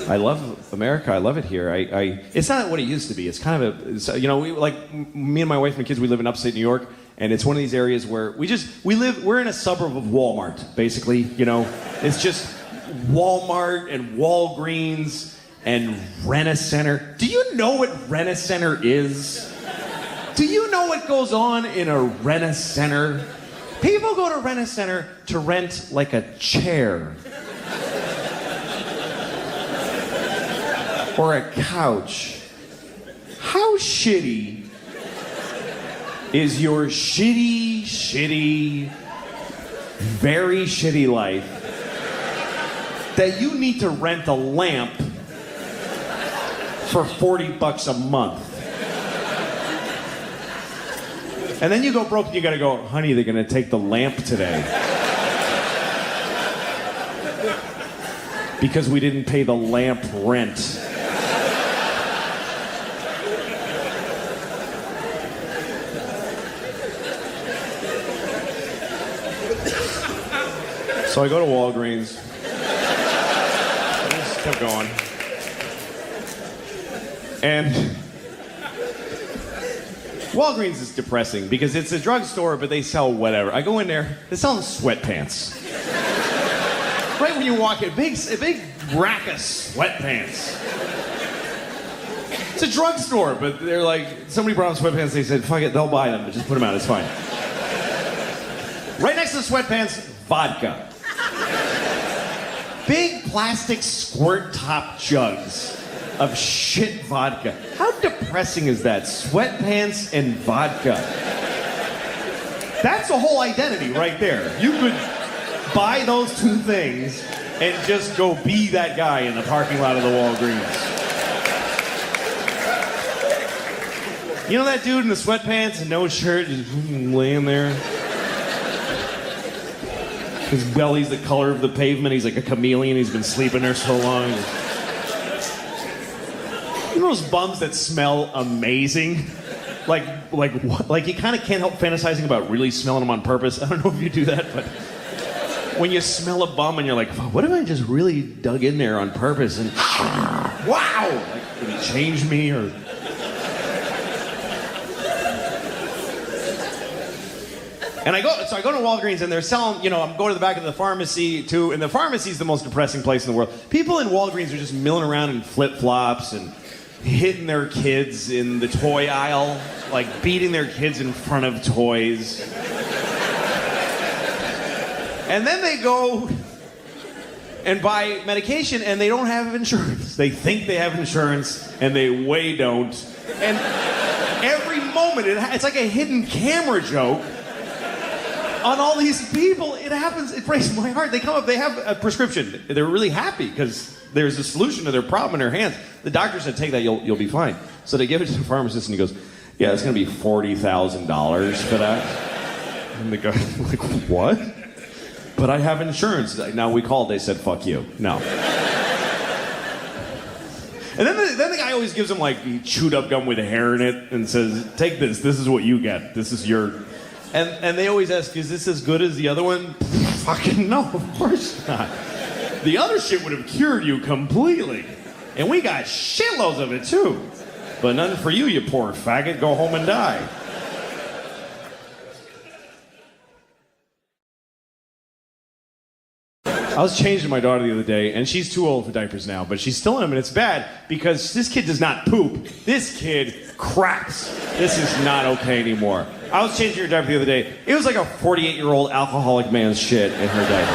I love America. I love it here. It's not what it used to be. It's kind of me and my wife and kids, we live in upstate New York, and it's one of these areas where we're in a suburb of Walmart, basically, It's just Walmart and Walgreens and Rent-A-Center. Do you know what Rent-A-Center is? Do you know what goes on in a Rent-A-Center? People go to Rent-A-Center to rent like a chair. Or a couch. How shitty is your shitty, very shitty life that you need to rent a lamp for $40 a month? And then you go broke and you gotta go, honey, they're gonna take the lamp today. Because we didn't pay the lamp rent. So I go to Walgreens. I just kept going. And Walgreens is depressing because it's a drugstore, but they sell whatever. I go in there, they're selling sweatpants. Right when you walk in, a big rack of sweatpants. It's a drugstore, but they're like, somebody brought them sweatpants, they said, fuck it, they'll buy them, but just put them out, it's fine. Right next to the sweatpants, vodka. Big plastic squirt top jugs of shit vodka. How depressing is that? Sweatpants and vodka. That's a whole identity right there. You could buy those two things and just go be that guy in the parking lot of the Walgreens. You know that dude in the sweatpants and no shirt just laying there? His belly's the color of the pavement. He's like a chameleon. He's been sleeping there so long. You know those bums that smell amazing? Like you kind of can't help fantasizing about really smelling them on purpose. I don't know if you do that, but when you smell a bum and you're like, what if I just really dug in there on purpose and wow, like did he change me or? And I go to Walgreens and they're selling, I'm going to the back of the pharmacy too, and the pharmacy is the most depressing place in the world. People in Walgreens are just milling around in flip-flops and hitting their kids in the toy aisle, like beating their kids in front of toys. And then they go and buy medication and they don't have insurance. They think they have insurance and they way don't. And every moment, it's like a hidden camera joke on all these people. It happens, it breaks my heart. They come up, they have a prescription. They're really happy because there's a solution to their problem in their hands. The doctor said, take that, you'll be fine. So they give it to the pharmacist and he goes, yeah, it's gonna be $40,000 for that. And the guy, like, what? But I have insurance. Now we called, they said, fuck you. No. And then the guy always gives him like chewed up gum with hair in it and says, take this is what you get. This is your... And they always ask, is this as good as the other one? Fucking no, of course not. The other shit would have cured you completely. And we got shitloads of it too. But none for you, you poor faggot. Go home and die. I was changing my daughter the other day, and she's too old for diapers now, but she's still in them, and it's bad because this kid does not poop. This kid craps. This is not okay anymore. I was changing her diaper the other day. It was like a 48-year-old alcoholic man's shit in her diaper.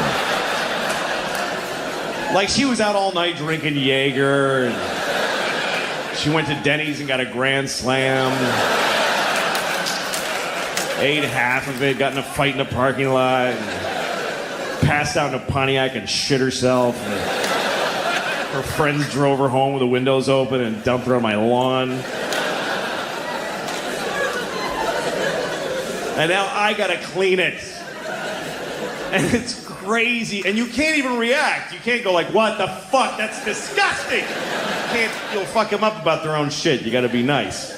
Like she was out all night drinking Jaeger, and she went to Denny's and got a Grand Slam. Ate half of it, got in a fight in the parking lot. Passed out in a Pontiac and shit herself. And her friends drove her home with the windows open and dumped her on my lawn. And now I gotta clean it. And it's crazy. And you can't even react. You can't go like, what the fuck? That's disgusting. You'll fuck them up about their own shit. You gotta be nice.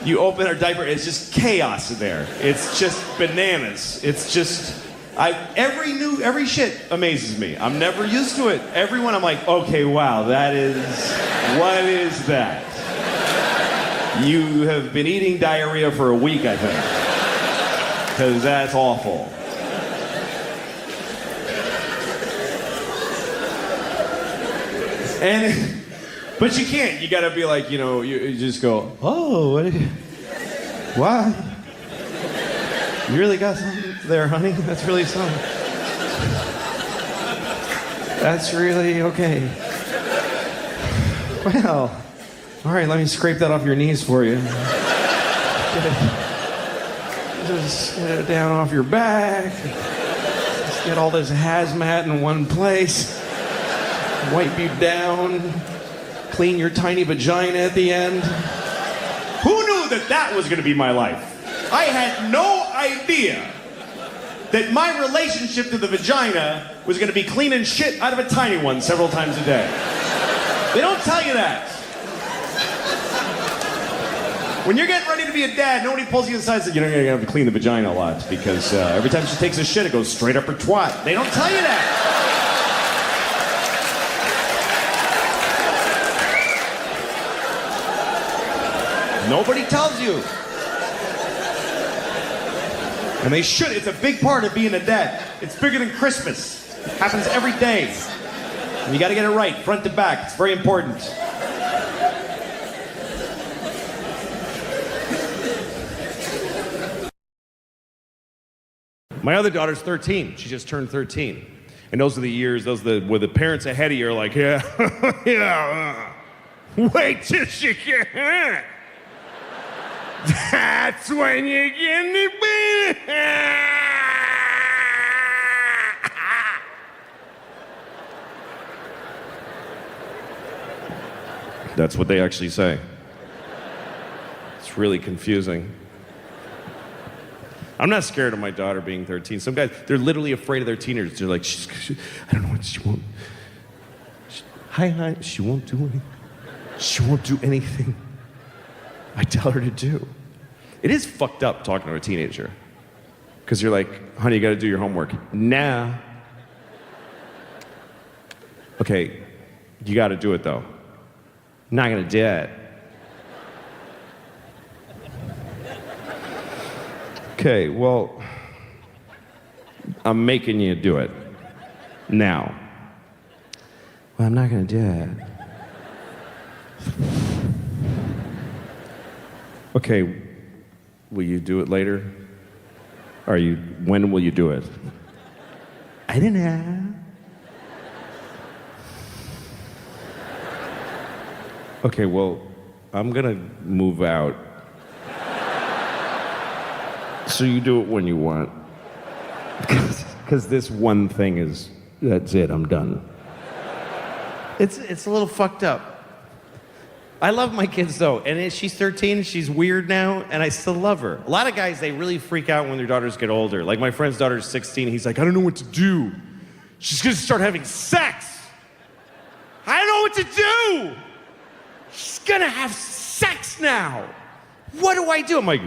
You open her diaper, it's just chaos in there. It's just bananas. It's just Every shit amazes me. I'm never used to it. Everyone, I'm like, okay, wow, what is that? You have been eating diarrhea for a week, I think. Because that's awful. But you can't. You gotta be like, you just go, oh, wow. You really got something there, honey? That's really something. That's really okay. Well, all right, let me scrape that off your knees for you. Just get it down off your back. Just get all this hazmat in one place. Wipe you down. Clean your tiny vagina at the end. Who knew that was going to be my life? I had no idea that my relationship to the vagina was going to be cleaning shit out of a tiny one several times a day. They don't tell you that. When you're getting ready to be a dad, nobody pulls you aside and says, you're going to have to clean the vagina a lot because every time she takes a shit, it goes straight up her twat. They don't tell you that. Nobody tells you. And they should. It's a big part of being a dad. It's bigger than Christmas. It happens every day. And you gotta get it right, front to back. It's very important. My other daughter's 13. She just turned 13. And those are the years, where the parents ahead of you are like, yeah, yeah, wait till she get. That's when you get it, baby. That's what they actually say. It's really confusing. I'm not scared of my daughter being 13. Some guys, they're literally afraid of their teenagers. They're like, I don't know what she won't. Hi, she won't do anything. She won't do anything I tell her to do. It is fucked up talking to a teenager. Because you're like, honey, you gotta do your homework. Nah. Okay, you gotta do it though. I'm not gonna do it. Okay, well, I'm making you do it. Now. Well, I'm not gonna do it. Okay, will you do it later? When will you do it? I don't know. Okay, well, I'm gonna move out. So you do it when you want. Because this one thing that's it, I'm done. It's a little fucked up. I love my kids though, and she's 13, she's weird now, and I still love her. A lot of guys, they really freak out when their daughters get older. Like my friend's daughter's 16, he's like, I don't know what to do. She's gonna start having sex. I don't know what to do. She's gonna have sex now. What do I do? I'm like,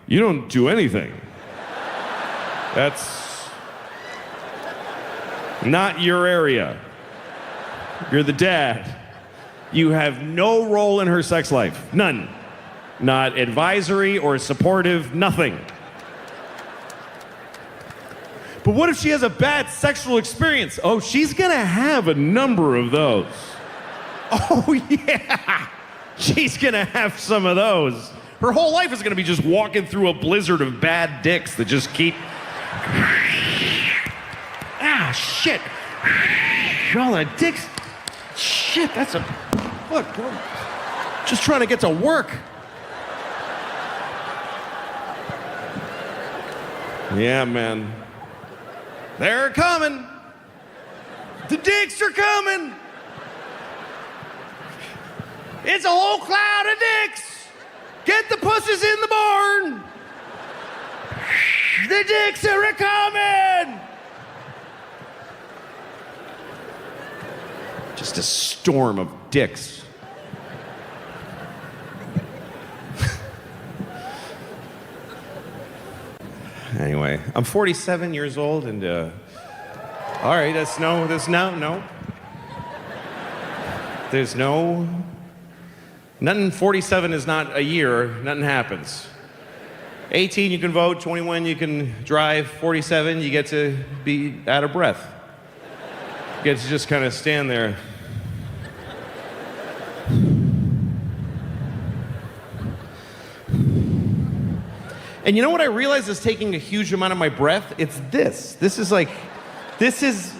you don't do anything. That's not your area. You're the dad. You have no role in her sex life. None. Not advisory or supportive, nothing. But what if she has a bad sexual experience? Oh, she's gonna have a number of those. Oh, yeah. She's gonna have some of those. Her whole life is gonna be just walking through a blizzard of bad dicks that just keep. Ah, shit. All the dicks. Shit, that's a. Look, bro. Just trying to get to work. Yeah, man. They're coming. The dicks are coming. It's a whole cloud of dicks. Get the pussies in the barn. The dicks are a-coming. Just a storm of dicks. Anyway, I'm 47 years old, and all right, there's no. There's no. Nothing. 47 is not a year. Nothing happens. 18, you can vote. 21, you can drive. 47, you get to be out of breath. You get to just kind of stand there. And you know what I realized is taking a huge amount of my breath? It's this. This is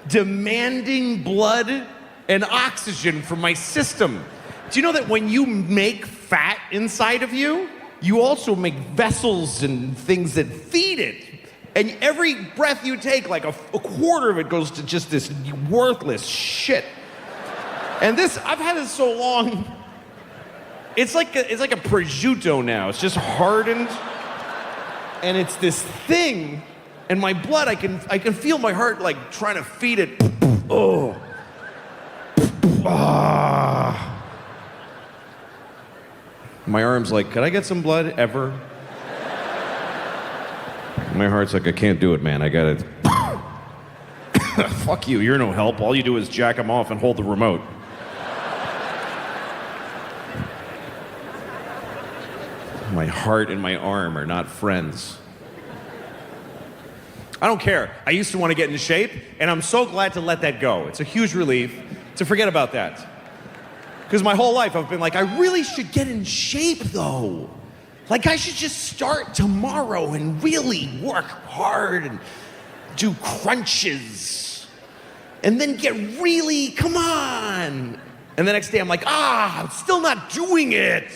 demanding blood and oxygen from my system. Do you know that when you make fat inside of you, you also make vessels and things that feed it? And every breath you take, like a quarter of it goes to just this worthless shit. And this, I've had this so long, it's like a prosciutto now. It's just hardened, and it's this thing, and my blood, I can feel my heart like trying to feed it. Oh. Ah. My arm's like, could I get some blood ever? My heart's like, I can't do it, man. I got it. Fuck you, you're no help. All you do is jack them off and hold the remote. My heart and my arm are not friends. I don't care. I used to want to get in shape, and I'm so glad to let that go. It's a huge relief to forget about that. Because my whole life I've been like, I really should get in shape though. Like I should just start tomorrow and really work hard and do crunches. And then get really, come on. And the next day I'm like, I'm still not doing it.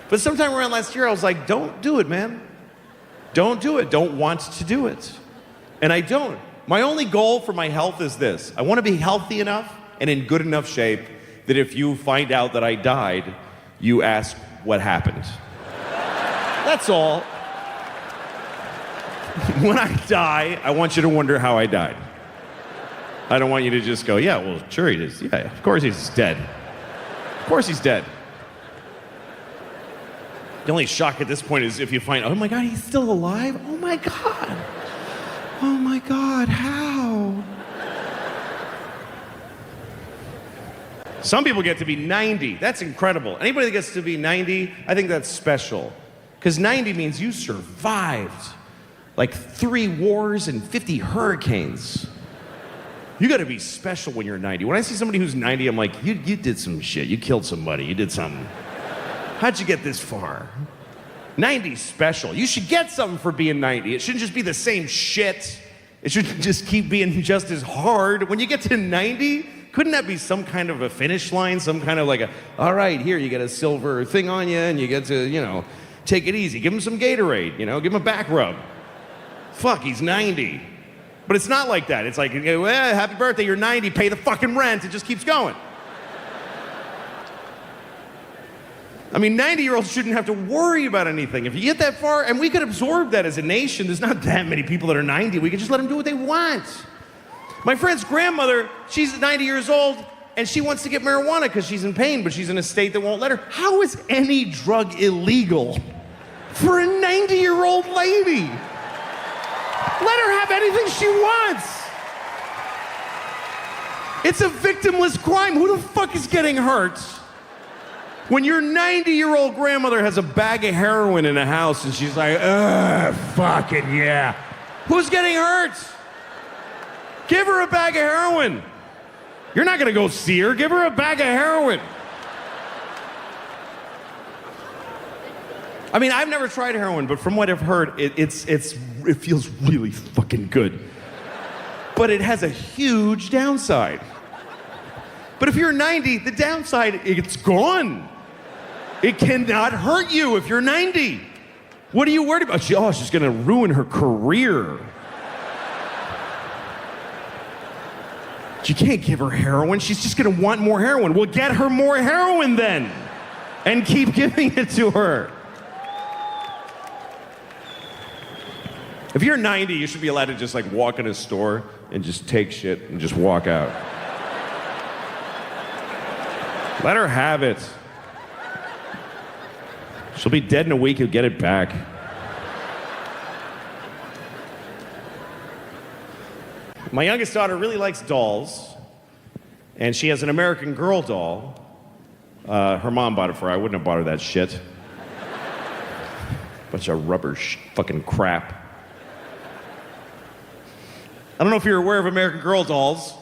But sometime around last year I was like, don't do it, man. Don't do it. Don't want to do it. And I don't. My only goal for my health is this. I want to be healthy enough and in good enough shape that if you find out that I died, you ask what happened. That's all. When I die, I want you to wonder how I died. I don't want you to just go, yeah, well, sure he is. Yeah, of course he's dead. Of course he's dead. The only shock at this point is if you find, oh my God, he's still alive? Oh my God. Oh my God, how? Some people get to be 90. That's incredible. Anybody that gets to be 90, I think that's special. Because 90 means you survived like 3 wars and 50 hurricanes. You gotta be special when you're 90. When I see somebody who's 90, I'm like, you did some shit. You killed somebody. You did something. How'd you get this far? 90's special. You should get something for being 90. It shouldn't just be the same shit. It should just keep being just as hard. When you get to 90, couldn't that be some kind of a finish line? Some kind of like all right, here, you get a silver thing on you and you get to, take it easy. Give him some Gatorade, give him a back rub. Fuck, he's 90. But it's not like that. It's like, well, happy birthday, you're 90, pay the fucking rent. It just keeps going. I mean, 90-year-olds shouldn't have to worry about anything. If you get that far, and we could absorb that as a nation, there's not that many people that are 90. We could just let them do what they want. My friend's grandmother, she's 90 years old, and she wants to get marijuana because she's in pain, but she's in a state that won't let her. How is any drug illegal for a 90-year-old lady? Let her have anything she wants. It's a victimless crime. Who the fuck is getting hurt? When your 90-year-old grandmother has a bag of heroin in the house and she's like, fucking yeah. Who's getting hurt? Give her a bag of heroin. You're not gonna go see her. Give her a bag of heroin. I mean, I've never tried heroin, but from what I've heard, it feels really fucking good. But it has a huge downside. But if you're 90, the downside, it's gone. It cannot hurt you if you're 90. What are you worried about? She's gonna ruin her career. You can't give her heroin. She's just gonna want more heroin. Well, get her more heroin then. And keep giving it to her. If you're 90, you should be allowed to just like walk in a store and just take shit and just walk out. Let her have it. She'll be dead in a week, you'll get it back. My youngest daughter really likes dolls, and she has an American Girl doll. Her mom bought it for her. I wouldn't have bought her that shit. Bunch of rubber fucking crap. I don't know if you're aware of American Girl dolls,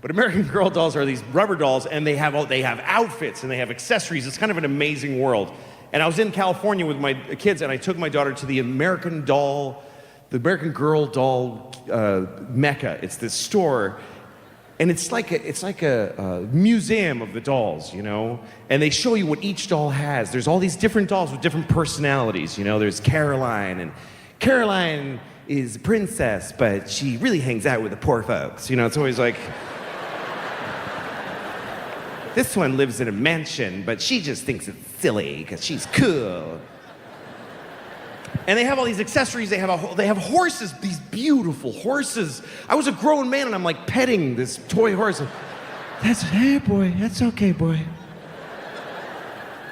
but American Girl dolls are these rubber dolls, and they have outfits and they have accessories. It's kind of an amazing world. And I was in California with my kids, and I took my daughter to the American Girl doll mecca. It's this store, and it's like a museum of the dolls, you know. And they show you what each doll has. There's all these different dolls with different personalities, you know. There's Caroline, and Caroline is a princess, but she really hangs out with the poor folks. You know, it's always like, this one lives in a mansion, but she just thinks it's silly because she's cool. And they have all these accessories. They have horses, these beautiful horses. I was a grown man, and I'm like petting this toy horse. Hey, boy, that's okay, boy.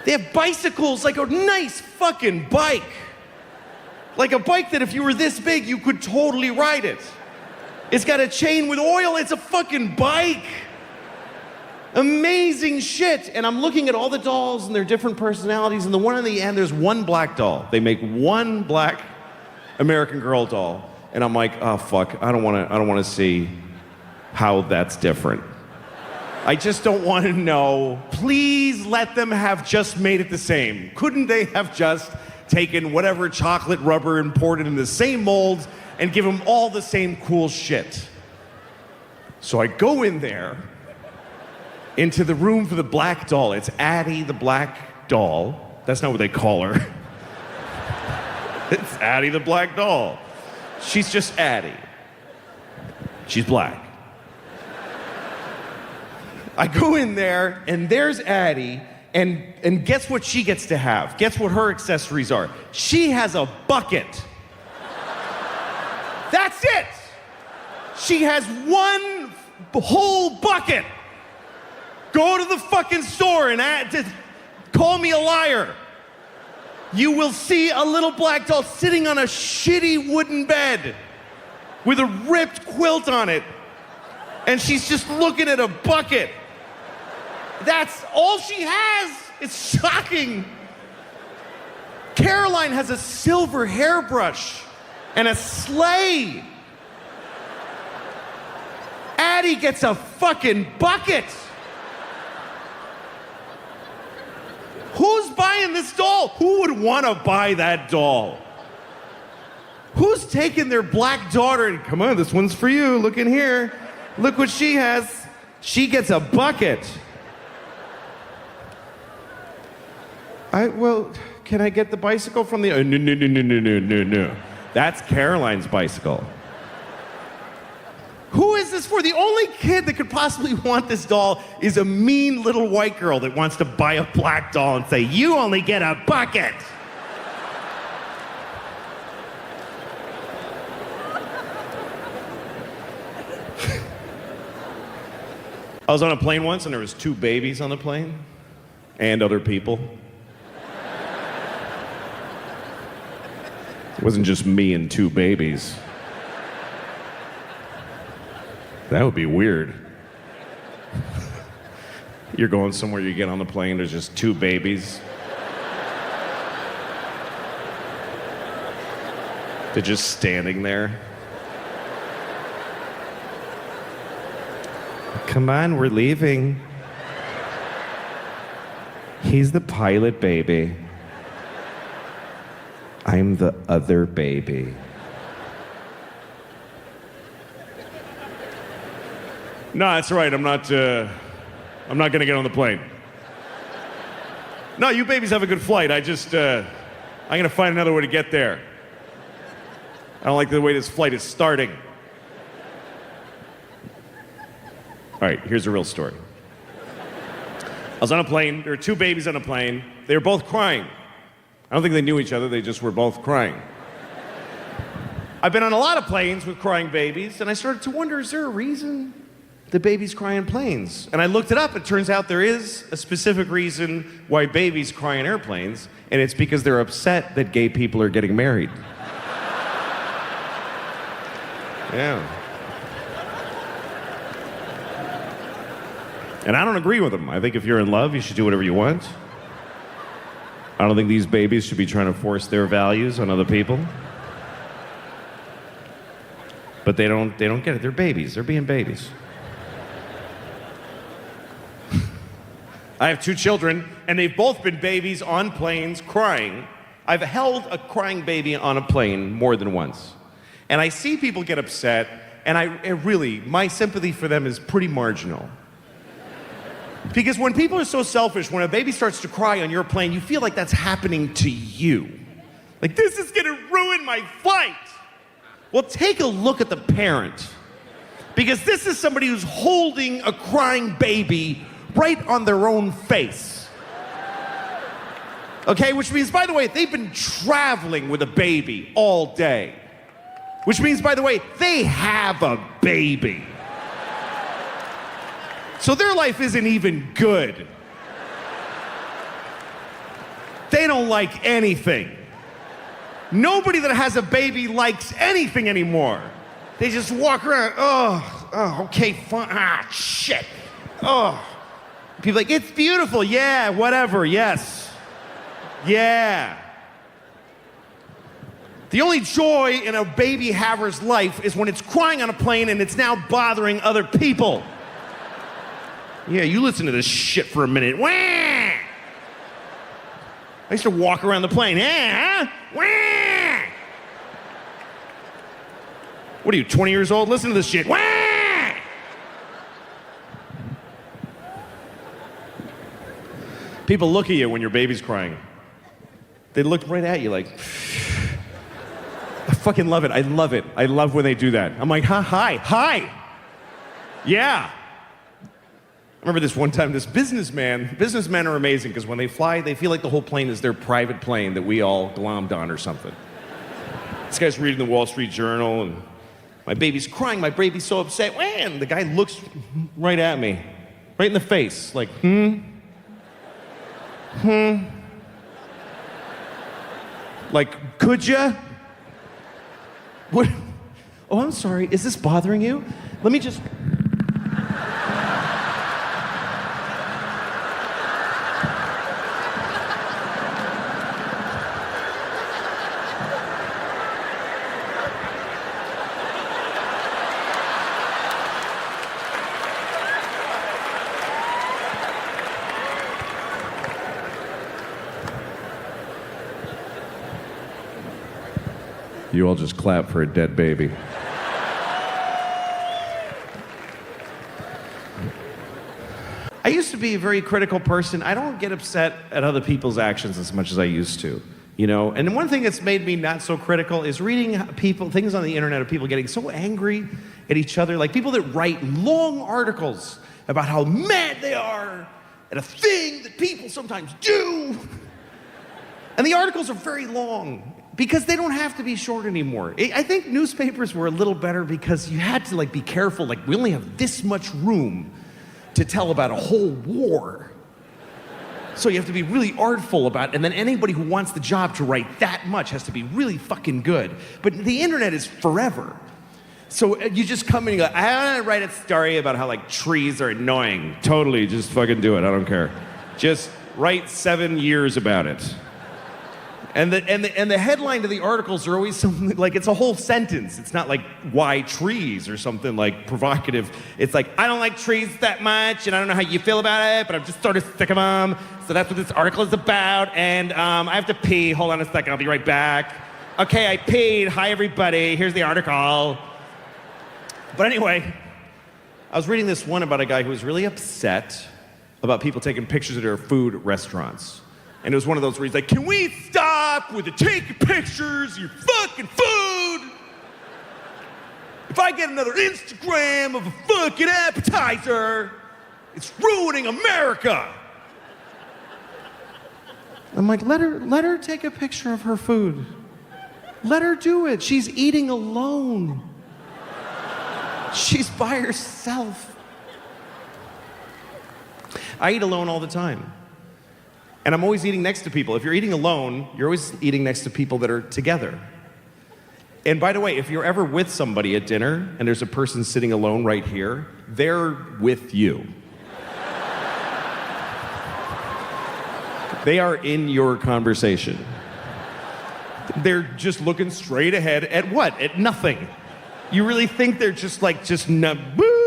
They have bicycles, like a nice fucking bike. Like a bike that if you were this big, you could totally ride it. It's got a chain with oil. It's a fucking bike. Amazing shit. And I'm looking at all the dolls and their different personalities, and the one in the end, there's one black doll. They make one black American Girl doll. And I'm like, oh fuck, I don't wanna see how that's different. I just don't want to know. Please let them have just made it the same. Couldn't they have just taken whatever chocolate rubber and poured it in the same mold and give them all the same cool shit? So I go in there, into the room for the black doll. It's Addie the black doll. That's not what they call her. It's Addie the black doll. She's just Addie. She's black. I go in there, and there's Addie, and guess what she gets to have? Guess what her accessories are? She has a bucket. That's it. She has one whole bucket. Go to the fucking store and call me a liar. You will see a little black doll sitting on a shitty wooden bed with a ripped quilt on it, and she's just looking at a bucket. That's all she has. It's shocking. Caroline has a silver hairbrush and a sleigh. Addie gets a fucking bucket. Who's buying this doll? Who would want to buy that doll? Who's taking their black daughter and, come on, this one's for you. Look in here. Look what she has. She gets a bucket. Well, can I get the bicycle from the... No. That's Caroline's bicycle. Who is this for? The only kid that could possibly want this doll is a mean little white girl that wants to buy a black doll and say, you only get a bucket. I was on a plane once, and there was 2 babies on the plane and other people. It wasn't just me and 2 babies. That would be weird. You're going somewhere, you get on the plane, there's just 2 babies. They're just standing there. Come on, we're leaving. He's the pilot baby. I'm the other baby. No, that's right. I'm not gonna get on the plane. No, you babies have a good flight. I'm gonna find another way to get there. I don't like the way this flight is starting. All right, here's the real story. I was on a plane. There were 2 babies on a plane. They were both crying. I don't think they knew each other. They just were both crying. I've been on a lot of planes with crying babies, and I started to wonder, is there a reason? The babies cry in planes. And I looked it up. It turns out there is a specific reason why babies cry in airplanes, and it's because they're upset that gay people are getting married. Yeah. And I don't agree with them. I think if you're in love, you should do whatever you want. I don't think these babies should be trying to force their values on other people. But they don't get it. They're babies. They're being babies. I have 2 children, and they've both been babies on planes crying. I've held a crying baby on a plane more than once. And I see people get upset, and my sympathy for them is pretty marginal. Because when people are so selfish, when a baby starts to cry on your plane, you feel like that's happening to you. Like, this is gonna ruin my flight. Well, take a look at the parent. Because this is somebody who's holding a crying baby right on their own face. Okay, which means, by the way, they've been traveling with a baby all day. Which means, by the way, they have a baby. So their life isn't even good. They don't like anything. Nobody that has a baby likes anything anymore. They just walk around, okay, fine, shit. People are like, it's beautiful, yeah, whatever, yes. Yeah. The only joy in a baby haver's life is when it's crying on a plane and it's now bothering other people. Yeah, you listen to this shit for a minute. Wah! I used to walk around the plane. Huh? Wah! What are you, 20 years old? Listen to this shit. Wah! People look at you when your baby's crying. They look right at you like, I fucking love it. I love it. I love when they do that. I'm like, hi. Yeah. I remember this one time, businessmen are amazing because when they fly, they feel like the whole plane is their private plane that we all glommed on or something. This guy's reading the Wall Street Journal and my baby's crying, my baby's so upset. And the guy looks right at me, right in the face, like, Like, could ya? What? Oh, I'm sorry, is this bothering you? Let me just... You all just clap for a dead baby. I used to be a very critical person. I don't get upset at other people's actions as much as I used to, you know? And one thing that's made me not so critical is reading things on the internet of people getting so angry at each other, like people that write long articles about how mad they are at a thing that people sometimes do. And the articles are very long. Because they don't have to be short anymore. I think newspapers were a little better because you had to be careful. Like, we only have this much room to tell about a whole war. So you have to be really artful about it. And then anybody who wants the job to write that much has to be really fucking good. But the internet is forever. So you just come in and you go, I want to write a story about how trees are annoying. Totally, just fucking do it. I don't care. Just write 7 years about it. And the headline to the articles are always something like, it's a whole sentence. It's not like, why trees or something provocative. It's like, I don't like trees that much, and I don't know how you feel about it, but I'm just sort of sick of them. So that's what this article is about, and I have to pee. Hold on a second, I'll be right back. Okay, I peed. Hi, everybody. Here's the article. But anyway, I was reading this one about a guy who was really upset about people taking pictures of their food at restaurants. And it was one of those where he's like, can we stop with the taking pictures of your fucking food? If I get another Instagram of a fucking appetizer, it's ruining America. I'm like, let her take a picture of her food. Let her do it. She's eating alone. She's by herself. I eat alone all the time. And I'm always eating next to people. If you're eating alone, you're always eating next to people that are together. And by the way, if you're ever with somebody at dinner and there's a person sitting alone right here, they're with you. They are in your conversation. They're just looking straight ahead at what? At nothing. You really think they're just like, boo?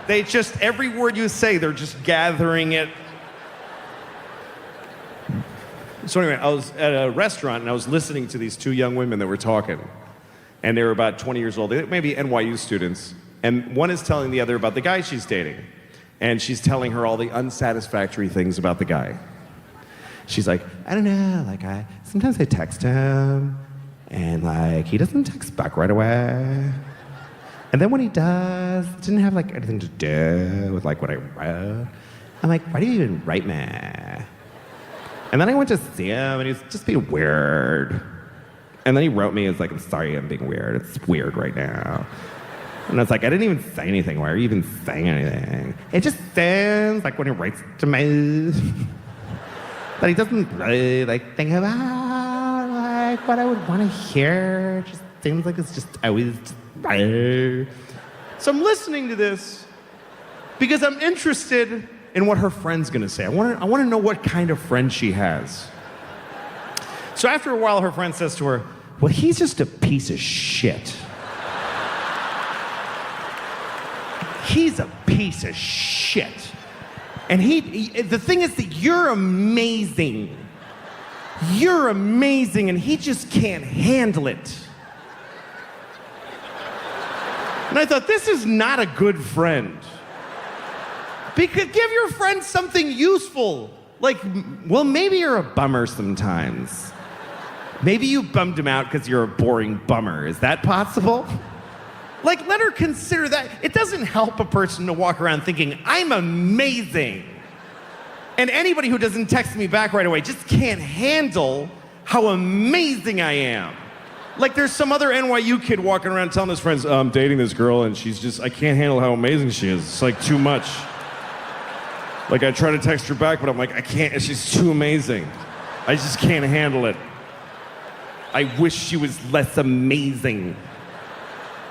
They just, every word you say, they're just gathering it. So anyway, I was at a restaurant and I was listening to these two young women that were talking. And they were about 20 years old, maybe NYU students. And one is telling the other about the guy she's dating. And she's telling her all the unsatisfactory things about the guy. She's like, I don't know, like sometimes I text him and like he doesn't text back right away. And then when he does, it didn't have like anything to do with like what I wrote. I'm like, why do you even write me? And then I went to see him and he was just being weird. And then he wrote me, it's like, I'm sorry I'm being weird. It's weird right now. And I was like, I didn't even say anything. Why are you even saying anything? It just sounds like when he writes to me that he doesn't really like think about like what I would want to hear. It just seems like it's just always just, so I'm listening to this because I'm interested in what her friend's gonna say. I want to know what kind of friend she has. So after a while, her friend says to her, well, he's just a piece of shit. He's a piece of shit. And the thing is that you're amazing. You're amazing, and he just can't handle it. And I thought, this is not a good friend. Because give your friend something useful. Like, well, maybe you're a bummer sometimes. Maybe you bummed him out because you're a boring bummer. Is that possible? Like, let her consider that. It doesn't help a person to walk around thinking, I'm amazing. And anybody who doesn't text me back right away just can't handle how amazing I am. Like, there's some other NYU kid walking around telling his friends, I'm dating this girl and she's just, I can't handle how amazing she is. It's like too much. Like, I try to text her back, but I'm like, I can't, she's too amazing. I just can't handle it. I wish she was less amazing.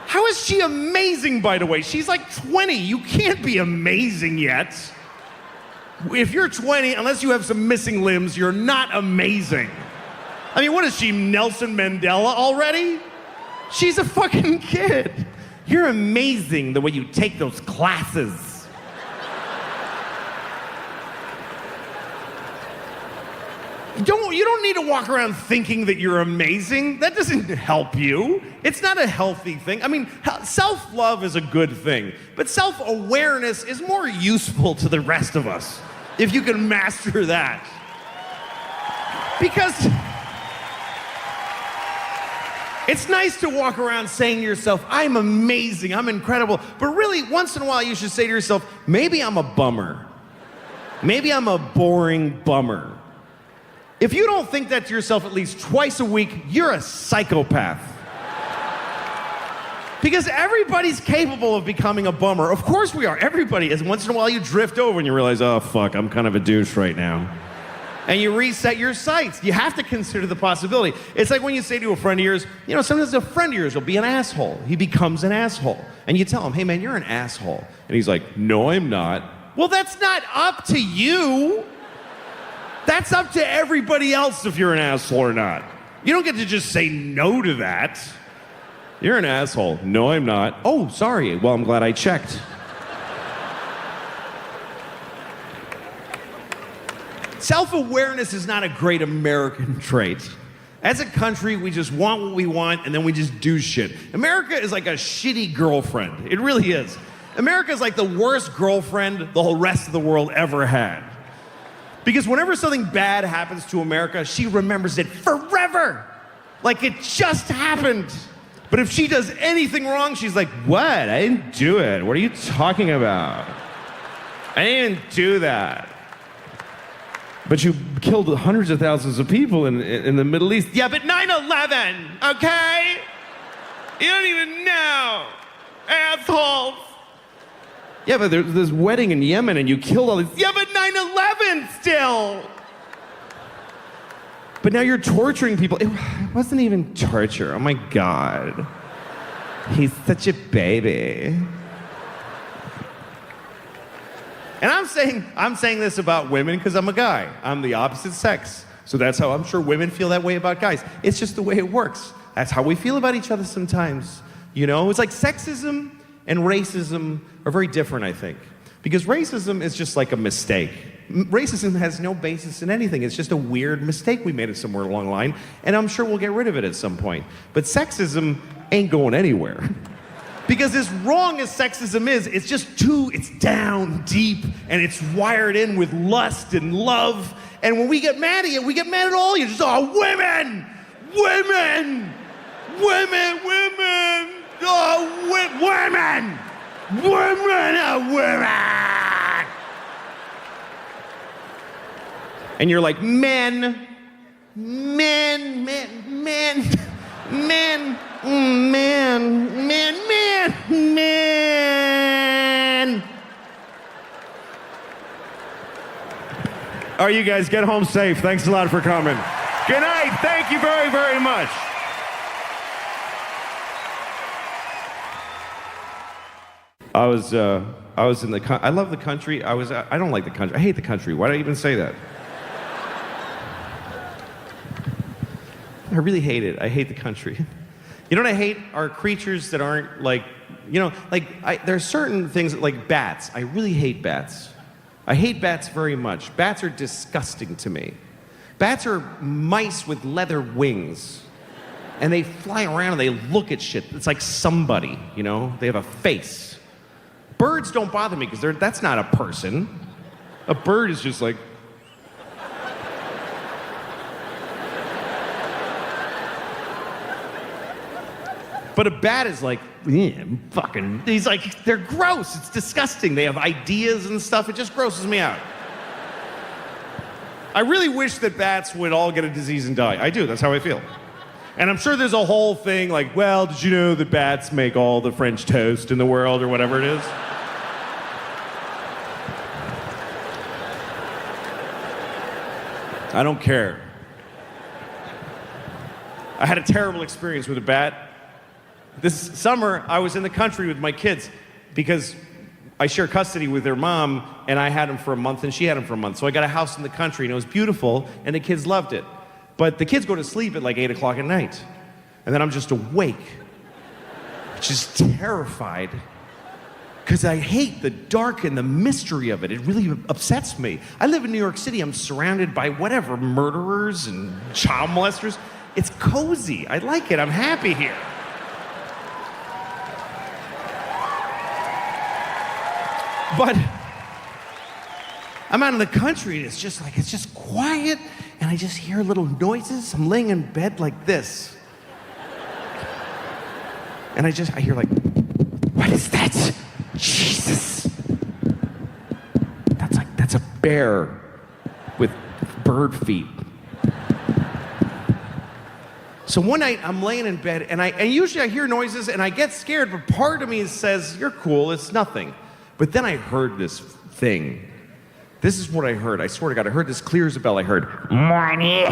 How is she amazing, by the way? She's like 20. You can't be amazing yet. If you're 20, unless you have some missing limbs, you're not amazing. I mean, what is she, Nelson Mandela already? She's a fucking kid. You're amazing the way you take those classes. You don't need to walk around thinking that you're amazing. That doesn't help you. It's not a healthy thing. I mean, self-love is a good thing, but self-awareness is more useful to the rest of us if you can master that. Because it's nice to walk around saying to yourself, I'm amazing, I'm incredible, but really, once in a while, you should say to yourself, maybe I'm a bummer. Maybe I'm a boring bummer. If you don't think that to yourself at least twice a week, you're a psychopath. Because everybody's capable of becoming a bummer. Of course we are. Everybody is. Once in a while you drift over and you realize, oh, fuck, I'm kind of a douche right now. And you reset your sights. You have to consider the possibility. It's like when you say to a friend of yours, you know, sometimes a friend of yours will be an asshole. He becomes an asshole. And you tell him, hey, man, you're an asshole. And he's like, no, I'm not. Well, that's not up to you. That's up to everybody else if you're an asshole or not. You don't get to just say no to that. You're an asshole. No, I'm not. Oh, sorry. Well, I'm glad I checked. Self-awareness is not a great American trait. As a country, we just want what we want and then we just do shit. America is like a shitty girlfriend. It really is. America is like the worst girlfriend the whole rest of the world ever had. Because whenever something bad happens to America, she remembers it forever. Like it just happened. But if she does anything wrong, she's like, what? I didn't do it. What are you talking about? I didn't do that. But you killed hundreds of thousands of people in the Middle East. Yeah, but 9/11, okay? You don't even know. Assholes. Yeah, but there's this wedding in Yemen and you killed all these. Yeah, but 9/11 still. But now you're torturing people. It wasn't even torture. Oh my God. He's such a baby. And I'm saying this about women because I'm a guy. I'm the opposite sex. So that's how I'm sure women feel that way about guys. It's just the way it works. That's how we feel about each other sometimes. You know, it's like sexism and racism are very different, I think. Because racism is just like a mistake. Racism has no basis in anything. It's just a weird mistake we made somewhere along the line, and I'm sure we'll get rid of it at some point. But sexism ain't going anywhere. Because as wrong as sexism is, it's down deep, and it's wired in with lust and love. And when we get mad at you, we get mad at all you. Just, oh, women! Women! Women! Women! Oh, women! Women! Oh, women! And you're like, men, men, men, men, men, man, man, man, man. All right, you guys, get home safe. Thanks a lot for coming. Good night. Thank you very, very much. I was in the. I love the country. I don't like the country. I hate the country. Why did I even say that? I really hate it. I hate the country. You know what I hate? Are creatures that aren't like, there are certain things like bats. I really hate bats. I hate bats very much. Bats are disgusting to me. Bats are mice with leather wings. And they fly around and they look at shit. It's like somebody, you know? They have a face. Birds don't bother me because that's not a person. A bird is just like... But a bat is like, he's like, they're gross. It's disgusting. They have ideas and stuff. It just grosses me out. I really wish that bats would all get a disease and die. I do. That's how I feel. And I'm sure there's a whole thing like, well, did you know that bats make all the French toast in the world or whatever it is? I don't care. I had a terrible experience with a bat. This summer, I was in the country with my kids because I share custody with their mom, and I had him for a month, and she had him for a month. So I got a house in the country, and it was beautiful, and the kids loved it. But the kids go to sleep at like 8 o'clock at night, and then I'm just awake, just terrified, because I hate the dark and the mystery of it. It really upsets me. I live in New York City. I'm surrounded by whatever, murderers and child molesters. It's cozy. I like it. I'm happy here. But I'm out in the country, and it's just quiet, and I just hear little noises. I'm laying in bed like this. And I hear like, what is that? Jesus. That's a bear with bird feet. So one night I'm laying in bed, and usually I hear noises and I get scared, but part of me says, you're cool, it's nothing. But then I heard this thing. This is what I heard. I swear to God, I heard this clear as a bell. I heard, morning.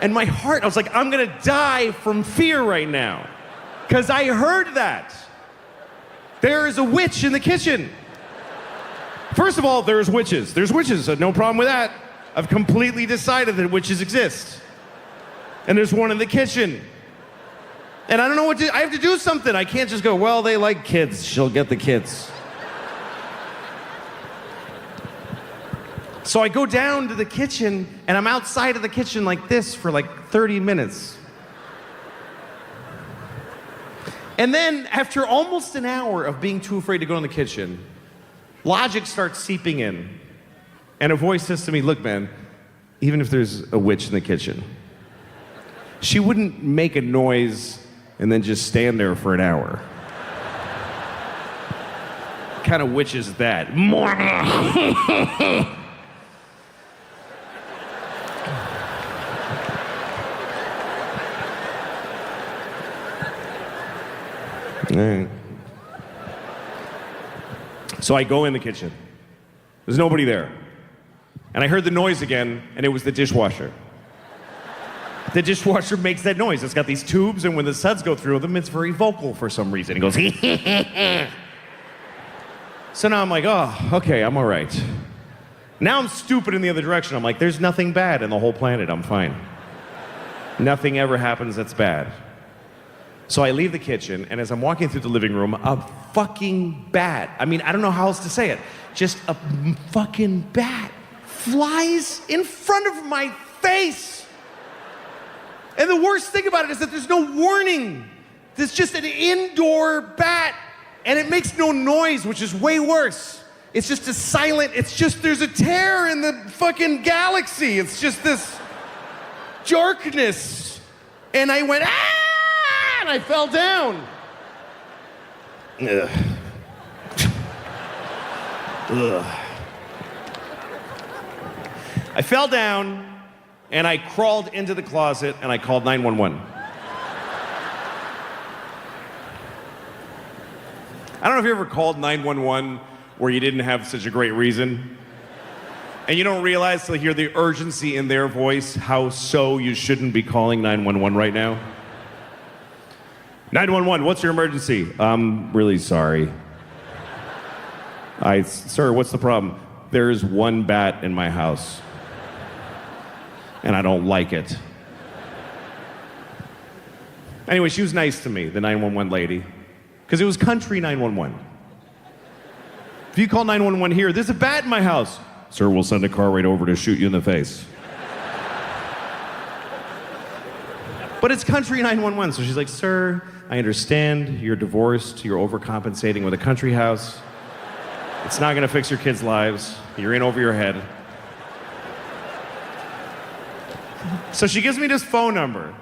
And my heart, I was like, I'm gonna die from fear right now. Because I heard that. There is a witch in the kitchen. First of all, there's witches. There's witches, so no problem with that. I've completely decided that witches exist. And there's one in the kitchen. And I don't know what to do. I have to do something. I can't just go, well, they like kids. She'll get the kids. So I go down to the kitchen, and I'm outside of the kitchen like this for like 30 minutes. And then, after almost an hour of being too afraid to go in the kitchen, logic starts seeping in. And a voice says to me, look, man, even if there's a witch in the kitchen, she wouldn't make a noise and then just stand there for an hour. What kind of witch is that? Morning. All right. So I go in the kitchen. There's nobody there. And I heard the noise again, and it was the dishwasher. The dishwasher makes that noise. It's got these tubes, and when the suds go through them, it's very vocal for some reason. It goes, So now I'm like, oh, okay, I'm all right. Now I'm stupid in the other direction. I'm like, there's nothing bad in the whole planet. I'm fine. Nothing ever happens that's bad. So I leave the kitchen, and as I'm walking through the living room, a fucking bat, I mean, I don't know how else to say it, just a fucking bat flies in front of my face. And the worst thing about it is that there's no warning. There's just an indoor bat, and it makes no noise, which is way worse. It's just a silent, it's just, there's a tear in the fucking galaxy. It's just this darkness. And I went, ah, and I fell down. Ugh. Ugh. I fell down, and I crawled into the closet, and I called 911. I don't know if you ever called 911 where you didn't have such a great reason. And you don't realize till you hear the urgency in their voice how so you shouldn't be calling 911 right now. 911, what's your emergency? I'm really sorry. Sir, what's the problem? There's one bat in my house. And I don't like it. Anyway, she was nice to me, the 911 lady, because it was country 911. If you call 911 here, there's a bat in my house. Sir, we'll send a car right over to shoot you in the face. But it's country 911, so she's like, sir, I understand you're divorced, you're overcompensating with a country house. It's not gonna fix your kids' lives. You're in over your head. So she gives me this phone number,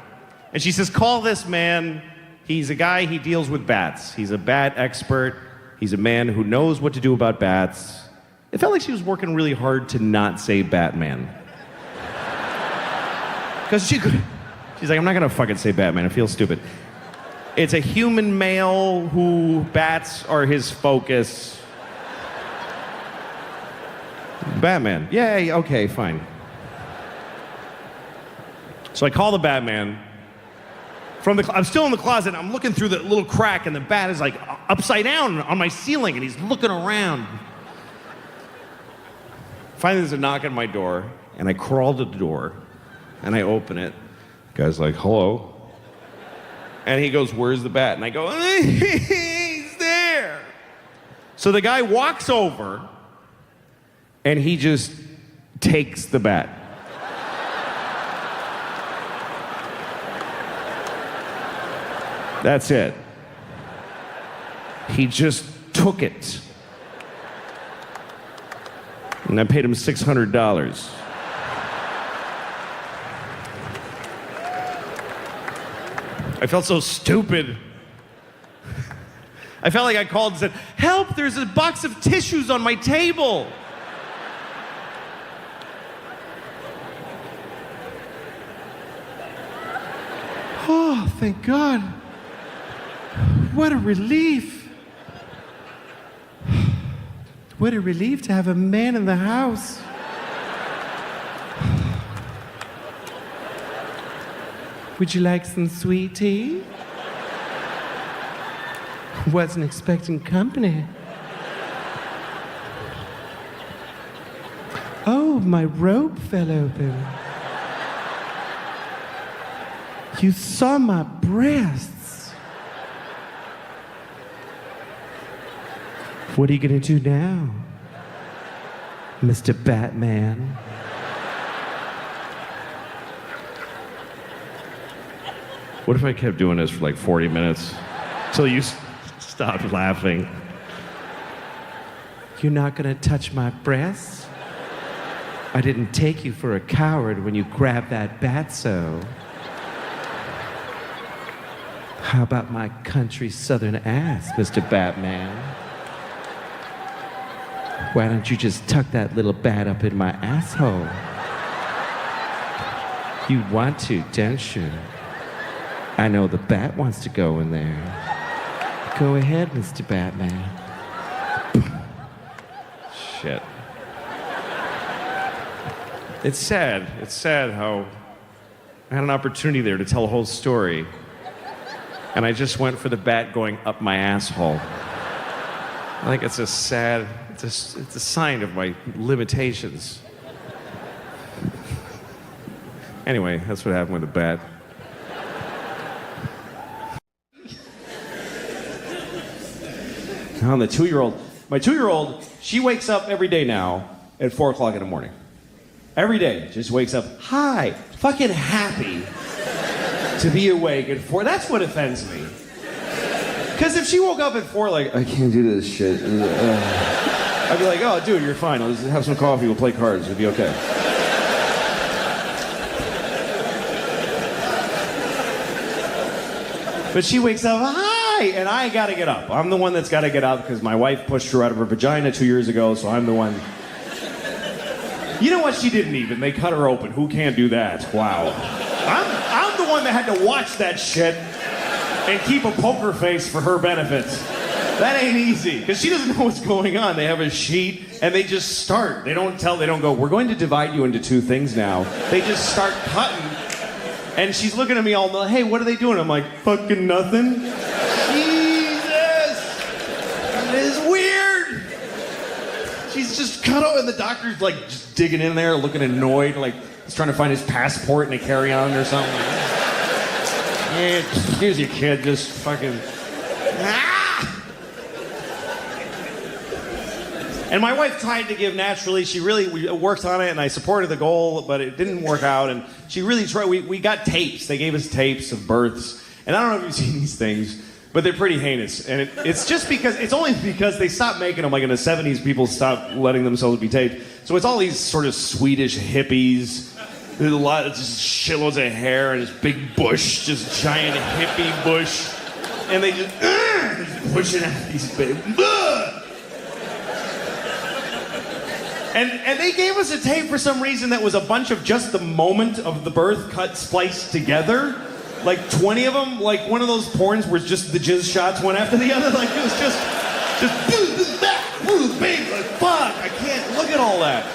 and she says, call this man. He's a guy, he deals with bats. He's a bat expert. He's a man who knows what to do about bats. It felt like she was working really hard to not say Batman. Because she's like, I'm not gonna fucking say Batman, it feels stupid. It's a human male who bats are his focus. Batman, yay, okay, fine. So I call the Batman. I'm still in the closet, I'm looking through the little crack, and the bat is like upside down on my ceiling, and he's looking around. Finally, there's a knock on my door, and I crawl to the door, and I open it. The guy's like, hello. And he goes, where's the bat? And I go, he's there. So the guy walks over, and he just takes the bat. That's it. He just took it. And I paid him $600. I felt so stupid. I felt like I called and said, help, there's a box of tissues on my table. Oh, thank God. What a relief. What a relief to have a man in the house. Would you like some sweet tea? Wasn't expecting company. Oh, my robe fell open. You saw my breasts. What are you gonna do now, Mr. Batman? What if I kept doing this for like 40 minutes till you stopped laughing? You're not gonna touch my breasts? I didn't take you for a coward when you grabbed that bat so. How about my country southern ass, Mr. Batman? Why don't you just tuck that little bat up in my asshole? You want to, don't you? I know the bat wants to go in there. Go ahead, Mr. Batman. Shit. It's sad. It's sad how I had an opportunity there to tell a whole story, and I just went for the bat going up my asshole. I think it's a sad, it's a sign of my limitations. Anyway, that's what happened with the bat. On the 2-year-old, my 2-year-old, she wakes up every day now at 4 o'clock in the morning. Every day, just wakes up, hi, fucking happy to be awake at 4. That's what offends me. Because if she woke up at 4 like, I can't do this shit, I'd be like, oh, dude, you're fine. I'll just have some coffee, we'll play cards, it'll be okay. But she wakes up, hi, and I gotta get up. I'm the one that's gotta get up because my wife pushed her out of her vagina 2 years ago, so I'm the one. You know what? She didn't even. They cut her open. Who can't do that? Wow. I'm the one that had to watch that shit and keep a poker face for her benefit. That ain't easy, because she doesn't know what's going on. They have a sheet, and they just start. They don't go, we're going to divide you into 2 things now. They just start cutting, and she's looking at me all, hey, what are they doing? I'm like, fucking nothing. Jesus! That is weird! She's just cut out, and the doctor's like just digging in there, looking annoyed, like he's trying to find his passport in a carry-on or something. Yeah, here's your kid, just fucking. Ah! And my wife tried to give naturally. She really worked on it, and I supported the goal, but it didn't work out. And she really tried. We got tapes. They gave us tapes of births, and I don't know if you've seen these things. But they're pretty heinous, and it's only because they stopped making them. Like in the 70s, people stopped letting themselves be taped. So it's all these sort of Swedish hippies. There's a lot of just shitloads of hair and this big bush, just giant hippie bush, and they just pushing out these big. And they gave us a tape for some reason that was a bunch of just the moment of the birth cut spliced together. Like 20 of them, like one of those porns where just the jizz shots one after the other. Like it was just big, like fuck, I can't look at all that.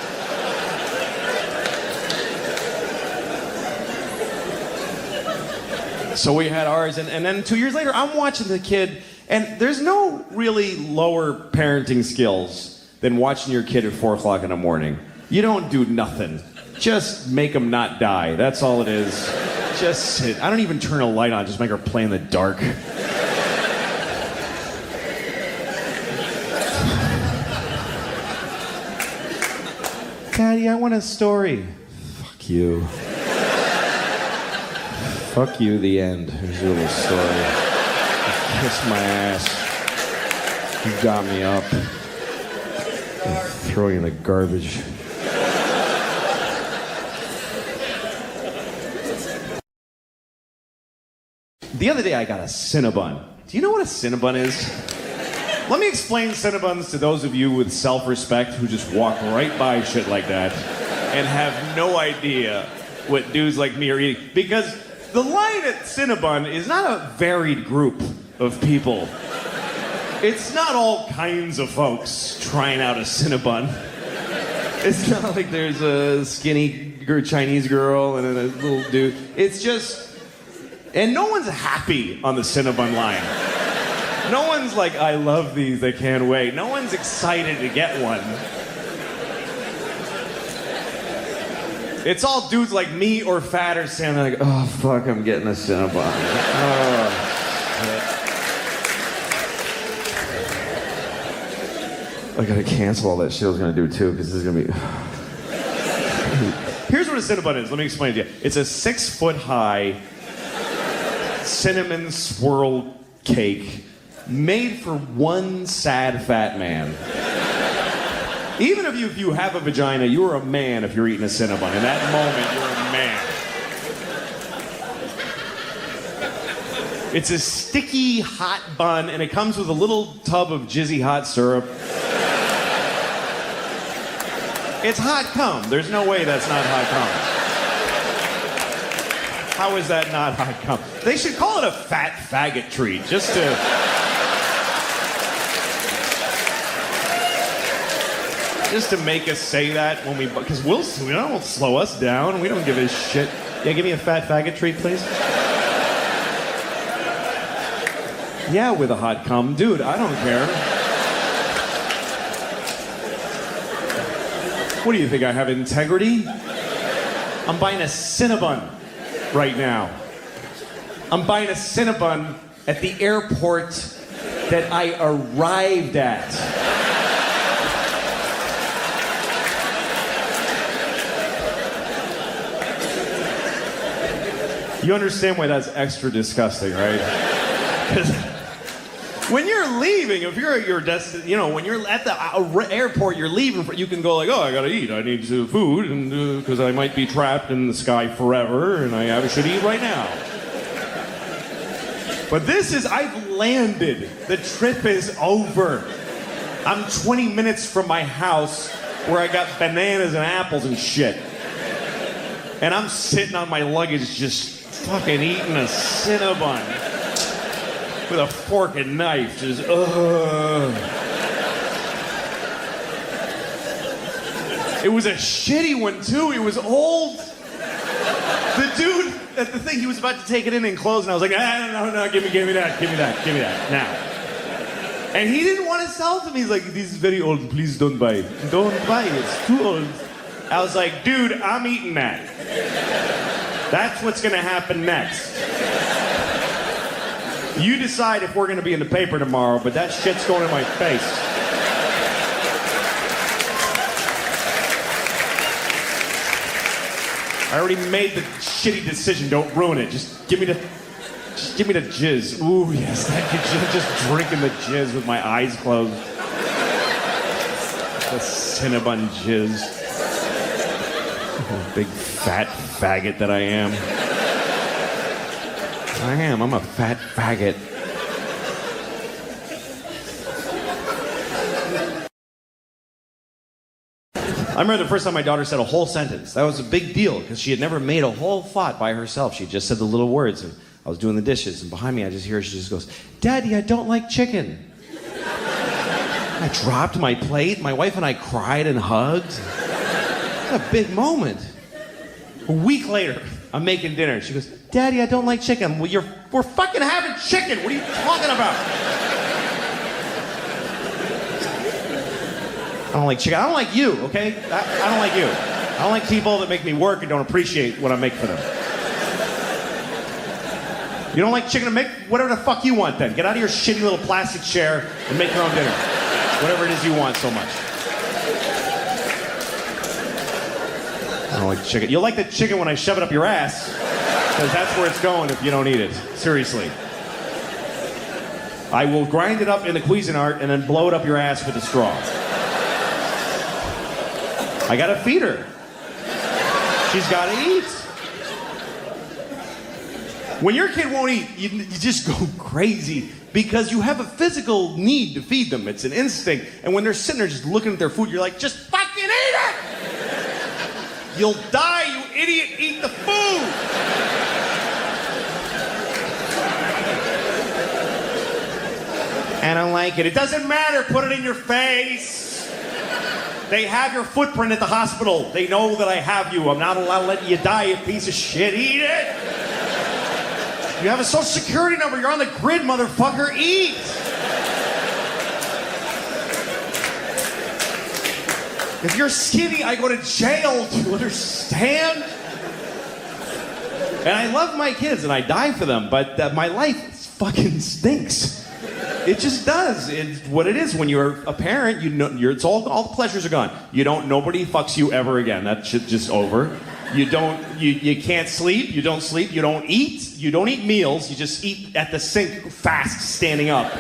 So we had ours, and then 2 years later, I'm watching the kid, and there's no really lower parenting skills than watching your kid at 4 o'clock in the morning. You don't do nothing. Just make them not die. That's all it is. Just sit. I don't even turn a light on. Just make her play in the dark. Daddy, I want a story. Fuck you. Fuck you, the end. Here's your little story. Kiss my ass. You got me up. I'll throw you in the garbage. The other day I got a Cinnabon. Do you know what a Cinnabon is? Let me explain Cinnabuns to those of you with self-respect who just walk right by shit like that and have no idea what dudes like me are eating. Because the line at Cinnabon is not a varied group of people. It's not all kinds of folks trying out a Cinnabon. It's not like there's a skinny Chinese girl and a little dude. It's just... And no one's happy on the Cinnabon line. No one's like, I love these, I can't wait. No one's excited to get one. It's all dudes like me or fatter standing like, oh, fuck, I'm getting a Cinnabon. Oh, shit. I gotta cancel all that shit I was gonna do too, because this is gonna be... Here's what a Cinnabon is, let me explain it to you. It's a 6-foot-high cinnamon swirl cake made for one sad fat man. Even if you have a vagina, you're a man if you're eating a Cinnabon. In that moment, you're a man. It's a sticky, hot bun, and it comes with a little tub of jizzy hot syrup. It's hot cum. There's no way that's not hot cum. How is that not hot cum? They should call it a fat faggot treat, just to... Just to make us say that when because we don't slow us down. We don't give a shit. Yeah, give me a fat faggot treat, please. Yeah, with a hot cum. Dude, I don't care. What do you think, I have integrity? I'm buying a Cinnabon right now. I'm buying a Cinnabon at the airport that I arrived at. You understand why that's extra disgusting, right? Because when you're leaving, if you're at your destination, when you're at the airport, you're leaving, you can go like, oh, I gotta eat. I need food, and because I might be trapped in the sky forever, and I should eat right now. But I've landed. The trip is over. I'm 20 minutes from my house where I got bananas and apples and shit. And I'm sitting on my luggage just fucking eating a Cinnabon with a fork and knife, just It was a shitty one too. It was old. The dude at the thing, he was about to take it in and close, and I was like, no, give me that, now. And he didn't want to sell it to me. He's like, this is very old, please don't buy it. Don't buy it, it's too old. I was like, dude, I'm eating that. That's what's gonna happen next. You decide if we're gonna be in the paper tomorrow, but that shit's going in my face. I already made the shitty decision. Don't ruin it. Just give me the jizz. Ooh, yes, just drinking the jizz with my eyes closed. The Cinnabon jizz. Oh, big fat faggot that I am. I'm a fat faggot. I remember the first time my daughter said a whole sentence. That was a big deal because she had never made a whole thought by herself. She just said the little words, and I was doing the dishes, and behind me I just hear her, she just goes, Daddy, I don't like chicken. I dropped my plate. My wife and I cried and hugged. What a big moment. A week later, I'm making dinner. She goes, Daddy, I don't like chicken. Well, we're fucking having chicken. What are you talking about? I don't like chicken. I don't like you, okay? I don't like you. I don't like people that make me work and don't appreciate what I make for them. You don't like chicken, make whatever the fuck you want then. Get out of your shitty little plastic chair and make your own dinner. Whatever it is you want so much. I don't like chicken. You'll like the chicken when I shove it up your ass, because that's where it's going if you don't eat it. Seriously. I will grind it up in the Cuisinart and then blow it up your ass with a straw. I gotta feed her. She's gotta eat. When your kid won't eat, you just go crazy because you have a physical need to feed them. It's an instinct. And when they're sitting there just looking at their food, you're like, just fucking eat it! You'll die, you idiot. Eat the food. I don't like it. It doesn't matter. Put it in your face. They have your footprint at the hospital. They know that I have you. I'm not allowed to let you die, you piece of shit. Eat it. You have a social security number. You're on the grid, motherfucker. Eat. If you're skinny, I go to jail. Do you understand? And I love my kids and I die for them, but my life fucking stinks. It just does. It's what it is. When you're a parent, you know, it's all the pleasures are gone. Nobody fucks you ever again. That shit just over. You can't sleep. You don't sleep. You don't eat. You don't eat meals. You just eat at the sink fast, standing up.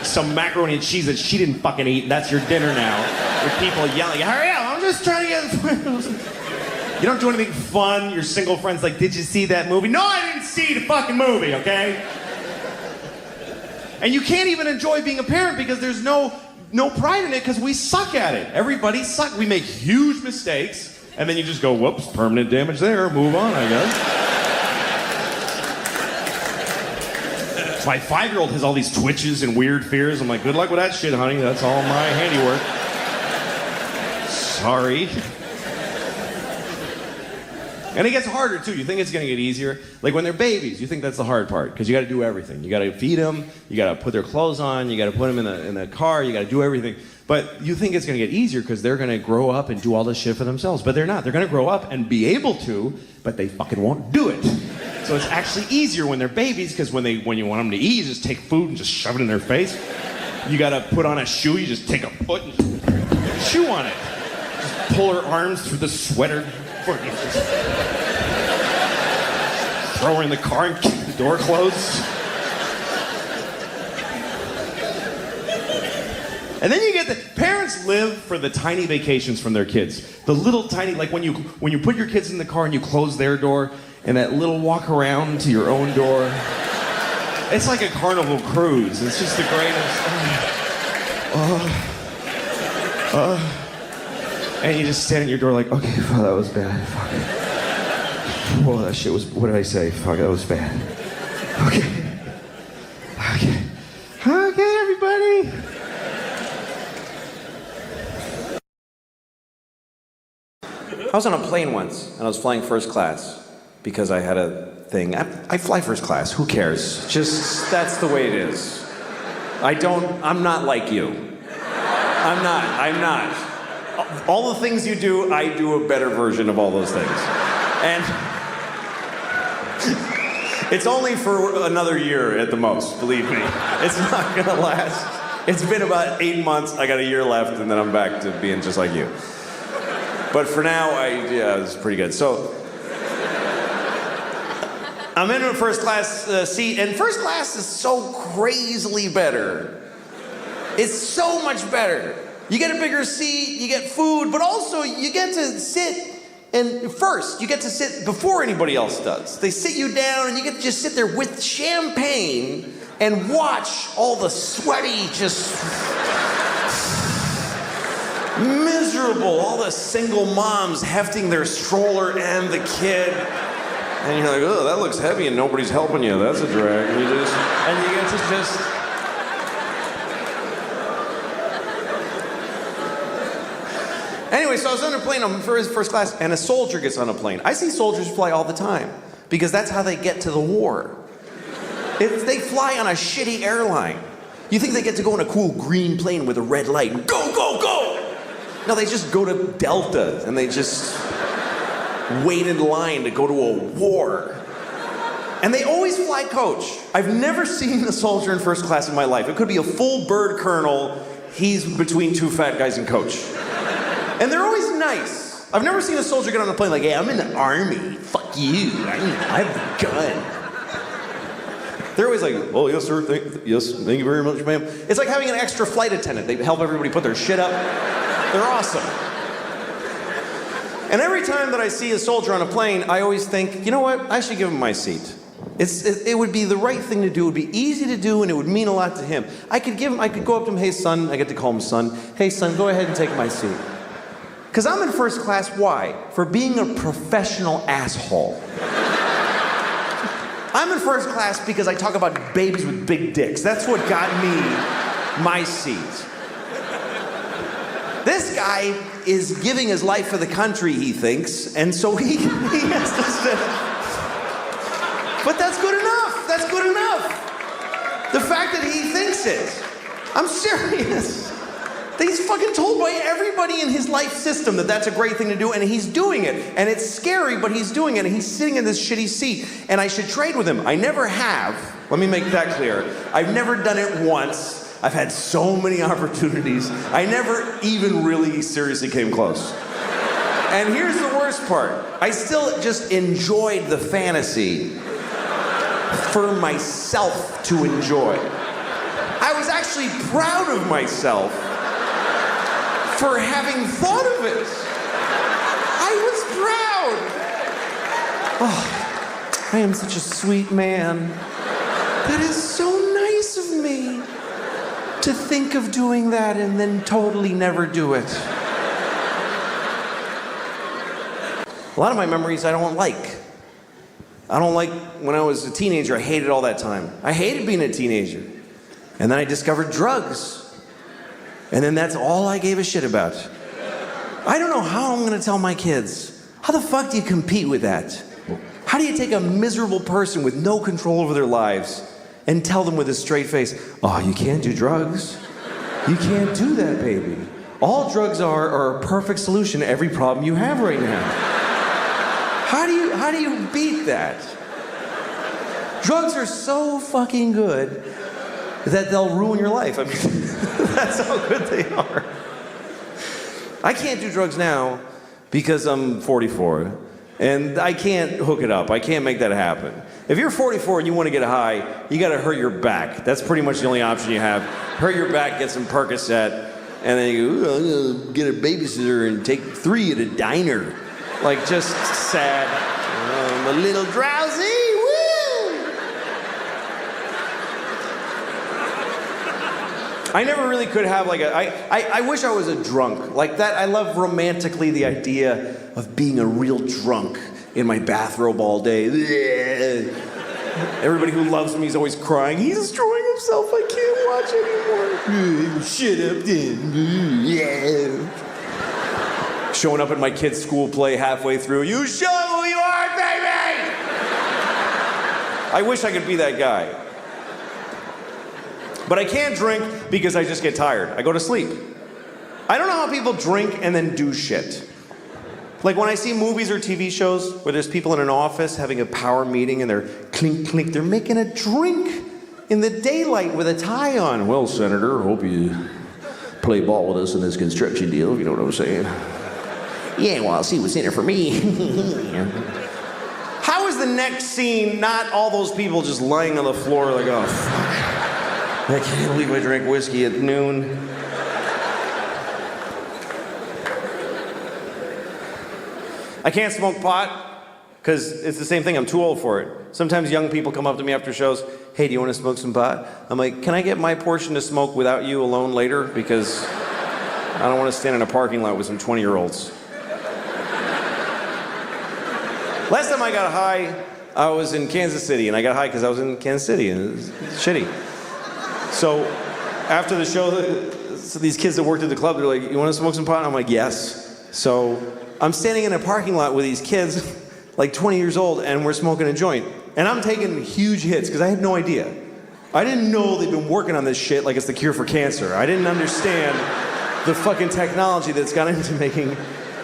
Some macaroni and cheese that she didn't fucking eat. And that's your dinner now. With people yelling, hurry up, I'm just trying to get... You don't do anything fun. Your single friend's like, did you see that movie? No, I didn't see the fucking movie, okay? And you can't even enjoy being a parent because there's no pride in it because we suck at it. Everybody sucks. We make huge mistakes, and then you just go, whoops, permanent damage there, move on, I guess. My 5-year-old has all these twitches and weird fears. I'm like, good luck with that shit, honey. That's all my handiwork. Sorry. And it gets harder too. You think it's gonna get easier. Like when they're babies, you think that's the hard part because you gotta do everything. You gotta feed them, you gotta put their clothes on, you gotta put them in the car, you gotta do everything. But you think it's gonna get easier because they're gonna grow up and do all this shit for themselves. But they're not. They're gonna grow up and be able to, but they fucking won't do it. So it's actually easier when they're babies because when you want them to eat, you just take food and just shove it in their face. You gotta put on a shoe, you just take a foot and chew on it. Just pull her arms through the sweater. Throw her in the car and keep the door closed. And then you get parents live for the tiny vacations from their kids. The little tiny, like when you put your kids in the car and you close their door, and that little walk around to your own door. It's like a carnival cruise. It's just the greatest. And you just stand at your door like, okay, fuck, that was bad. Fuck. Whoa, that shit was, what did I say? Fuck, that was bad. Okay. Okay, everybody. I was on a plane once, and I was flying first class because I had a thing. I fly first class, who cares? Just, that's the way it is. I'm not like you. I'm not. All the things you do, I do a better version of all those things. And it's only for another year at the most, believe me. It's not gonna last. It's been about 8 months, I got a year left, and then I'm back to being just like you. But for now, it's pretty good. So, I'm in a first class seat, and first class is so crazily better. It's so much better. You get a bigger seat, you get food, but also you get to sit, and first, you get to sit before anybody else does. They sit you down, and you get to just sit there with champagne and watch all the sweaty, just miserable, all the single moms hefting their stroller and the kid. And you're like, oh, that looks heavy and nobody's helping you. That's a drag. And you get to just... Anyway, so I was on a plane, I'm first class, and a soldier gets on a plane. I see soldiers fly all the time, because that's how they get to the war. They fly on a shitty airline. You think they get to go in a cool green plane with a red light, and go, go, go! No, they just go to Delta, and they just wait in line to go to a war. And they always fly coach. I've never seen a soldier in first class in my life. It could be a full bird colonel, he's between two fat guys in coach. And they're always nice. I've never seen a soldier get on a plane like, hey, I'm in the army. Fuck you. I have a gun. They're always like, oh, yes, sir. Thank you very much, ma'am. It's like having an extra flight attendant. They help everybody put their shit up. They're awesome. And every time that I see a soldier on a plane, I always think, you know what? I should give him my seat. It would be the right thing to do. It would be easy to do, and it would mean a lot to him. I could go up to him, hey, son. I get to call him son. Hey, son, go ahead and take my seat. Because I'm in first class, why? For being a professional asshole. I'm in first class because I talk about babies with big dicks. That's what got me my seat. This guy is giving his life for the country, he thinks, and so he has to sit. But that's good enough. That's good enough. The fact that he thinks it. I'm serious. He's fucking told by everybody in his life system that that's a great thing to do, and he's doing it. And it's scary, but he's doing it, and he's sitting in this shitty seat. And I should trade with him. I never have. Let me make that clear. I've never done it once. I've had so many opportunities. I never even really seriously came close. And here's the worst part. I still just enjoyed the fantasy for myself to enjoy. I was actually proud of myself for having thought of it. I was proud. Oh, I am such a sweet man. That is so nice of me to think of doing that and then totally never do it. A lot of my memories I don't like. I don't like when I was a teenager, I hated all that time. I hated being a teenager. And then I discovered drugs. And then that's all I gave a shit about. I don't know how I'm going to tell my kids. How the fuck do you compete with that? How do you take a miserable person with no control over their lives and tell them with a straight face, oh, you can't do drugs. You can't do that, baby. All drugs are a perfect solution to every problem you have right now. How do you beat that? Drugs are so fucking good that they'll ruin your life. I mean, that's how good they are. I can't do drugs now because I'm 44, and I can't hook it up. I can't make that happen. If you're 44 and you want to get high, you got to hurt your back. That's pretty much the only option you have. Hurt your back, get some Percocet, and then you go, I'm gonna get a babysitter and take 3 at a diner. Like, just sad. I'm a little drowsy. Woo! I never really could have like I wish I was a drunk. Like that, I love romantically the idea of being a real drunk in my bathrobe all day. Everybody who loves me is always crying. He's destroying himself. I can't watch anymore. Shut up, then. Showing up at my kid's school play halfway through. You show who you are, baby! I wish I could be that guy. But I can't drink because I just get tired. I go to sleep. I don't know how people drink and then do shit. Like when I see movies or TV shows where there's people in an office having a power meeting and they're clink, clink, they're making a drink in the daylight with a tie on. Well, Senator, hope you play ball with us in this construction deal, if you know what I'm saying. Yeah, well, I'll see what's in it for me. How is the next scene not all those people just lying on the floor like, oh, fuck. I can't believe I drank whiskey at noon. I can't smoke pot because it's the same thing. I'm too old for it. Sometimes young people come up to me after shows, hey, do you want to smoke some pot? I'm like, can I get my portion to smoke without you alone later? Because I don't want to stand in a parking lot with some 20-year-olds. Last time I got high, I was in Kansas City, and I got high because I was in Kansas City, and it was shitty. So after the show, so these kids that worked at the club, they're like, you want to smoke some pot? And I'm like, yes. So I'm standing in a parking lot with these kids, like 20 years old, and we're smoking a joint. And I'm taking huge hits, because I had no idea. I didn't know they'd been working on this shit like it's the cure for cancer. I didn't understand the fucking technology that's gone into making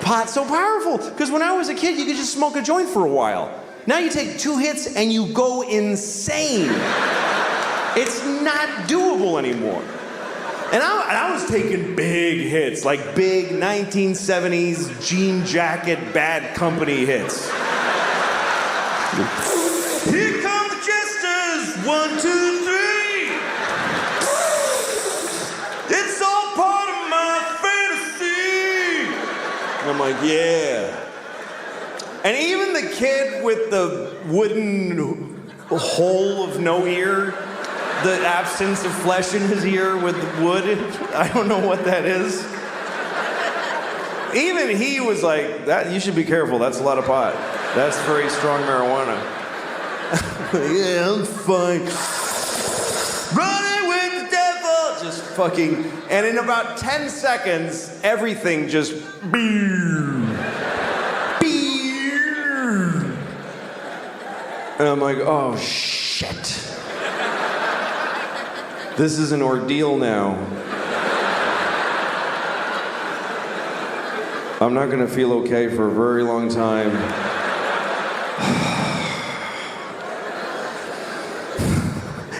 pot so powerful. Because when I was a kid, you could just smoke a joint for a while. Now you take 2 hits and you go insane. It's not doable anymore. And I was taking big hits, like big 1970s jean jacket, Bad Company hits. Here come the jesters, 1, 2, 3. It's all part of my fantasy. And I'm like, yeah. And even the kid with the wooden hole of no ear, the absence of flesh in his ear with wood, I don't know what that is. Even he was like, "That you should be careful, that's a lot of pot. That's very strong marijuana." Yeah, I'm fine. Running with the devil! Just fucking, and in about 10 seconds, everything just and I'm like, oh shit. This is an ordeal now. I'm not gonna feel okay for a very long time.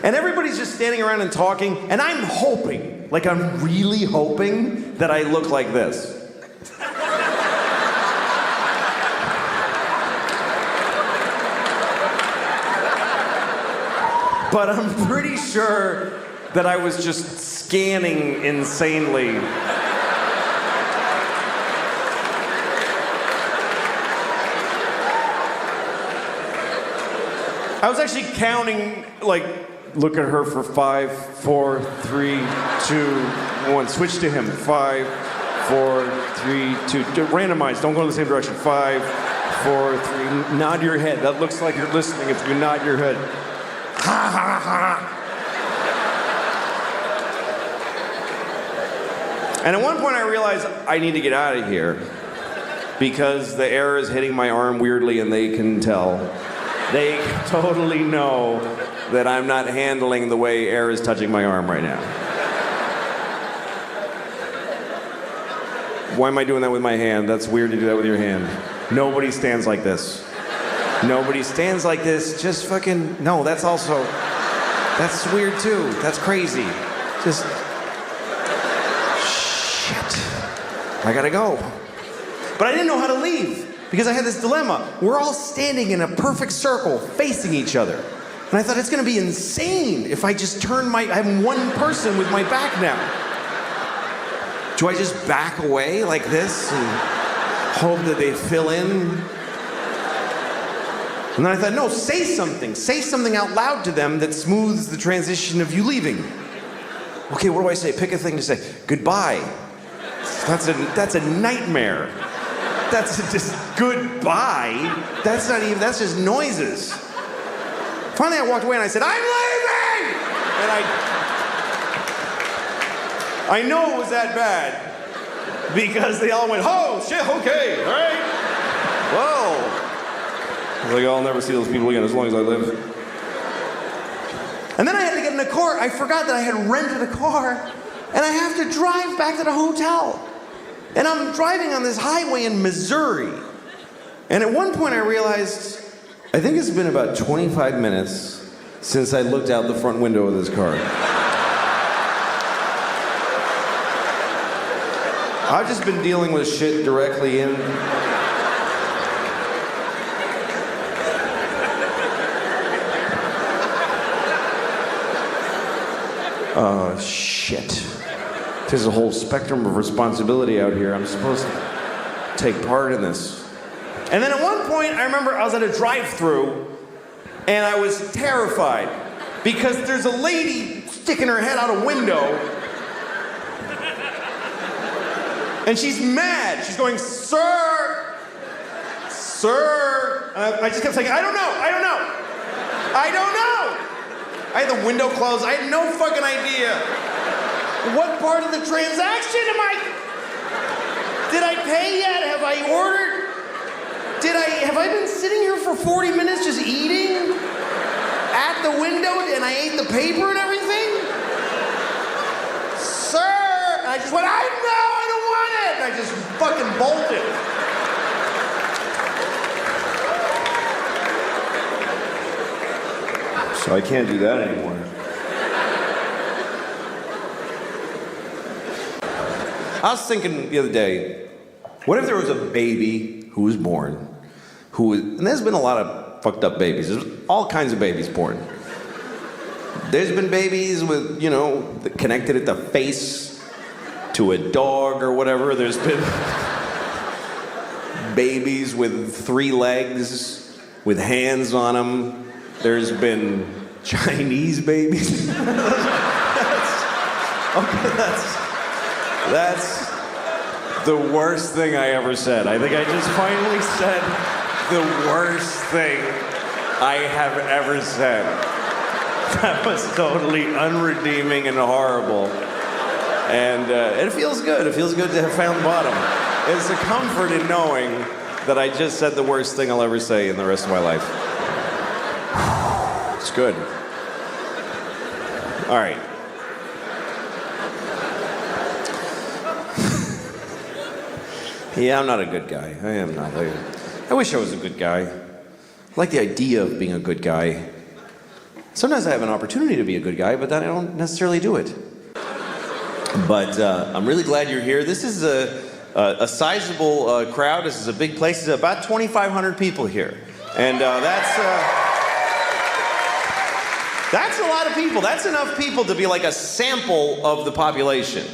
And everybody's just standing around and talking, and I'm hoping, like I'm really hoping that I look like this. But I'm pretty sure that I was just scanning insanely. I was actually counting, like, look at her for 5, 4, 3, 2, 1. Switch to him. 5, 4, 3, 2. Randomize. Don't go in the same direction. 5, 4, 3. Nod your head. That looks like you're listening if you nod your head. Ha ha ha. And at one point I realized I need to get out of here because the air is hitting my arm weirdly and they can tell. They totally know that I'm not handling the way air is touching my arm right now. Why am I doing that with my hand? That's weird to do that with your hand. Nobody stands like this. Nobody stands like this. Just fucking, no, that's weird too. That's crazy. Just, shit. I gotta go. But I didn't know how to leave because I had this dilemma. We're all standing in a perfect circle facing each other. And I thought it's gonna be insane if I just I'm one person with my back now. Do I just back away like this and hope that they fill in? And then I thought, no, say something. Say something out loud to them that smooths the transition of you leaving. Okay, what do I say? Pick a thing to say. Goodbye. That's a nightmare. That's just goodbye. That's just noises. Finally, I walked away and I said, I'm leaving! And I know it was that bad because they all went, oh, shit, okay, all right. Whoa. I was like, I'll never see those people again as long as I live. And then I had to get in a car. I forgot that I had rented a car and I have to drive back to the hotel. And I'm driving on this highway in Missouri. And at one point I realized, I think it's been about 25 minutes since I looked out the front window of this car. I've just been dealing with shit directly in. Oh, shit. There's a whole spectrum of responsibility out here. I'm supposed to take part in this. And then at one point, I remember I was at a drive-thru and I was terrified because there's a lady sticking her head out a window. And she's mad. She's going, sir, sir. I just kept saying, I don't know. I had the window closed. I had no fucking idea. What part of the transaction did I pay yet? Have I ordered? Have I been sitting here for 40 minutes just eating at the window and I ate the paper and everything? Sir. And I just went, I don't want it. And I just fucking bolted. So I can't do that anymore. I was thinking the other day, what if there was a baby who was born, and there's been a lot of fucked up babies. There's all kinds of babies born. There's been babies with, connected at the face to a dog or whatever. There's been babies with 3 legs, with hands on them. There's been Chinese babies. That's the worst thing I ever said. I think I just finally said the worst thing I have ever said. That was totally unredeeming and horrible. And it feels good. It feels good to have found the bottom. It's a comfort in knowing that I just said the worst thing I'll ever say in the rest of my life. It's good. All right. Yeah, I'm not a good guy. I am not. I wish I was a good guy. I like the idea of being a good guy. Sometimes I have an opportunity to be a good guy, but then I don't necessarily do it. But I'm really glad you're here. This is a sizable crowd. This is a big place. There's about 2,500 people here. And that's a lot of people. That's enough people to be like a sample of the population.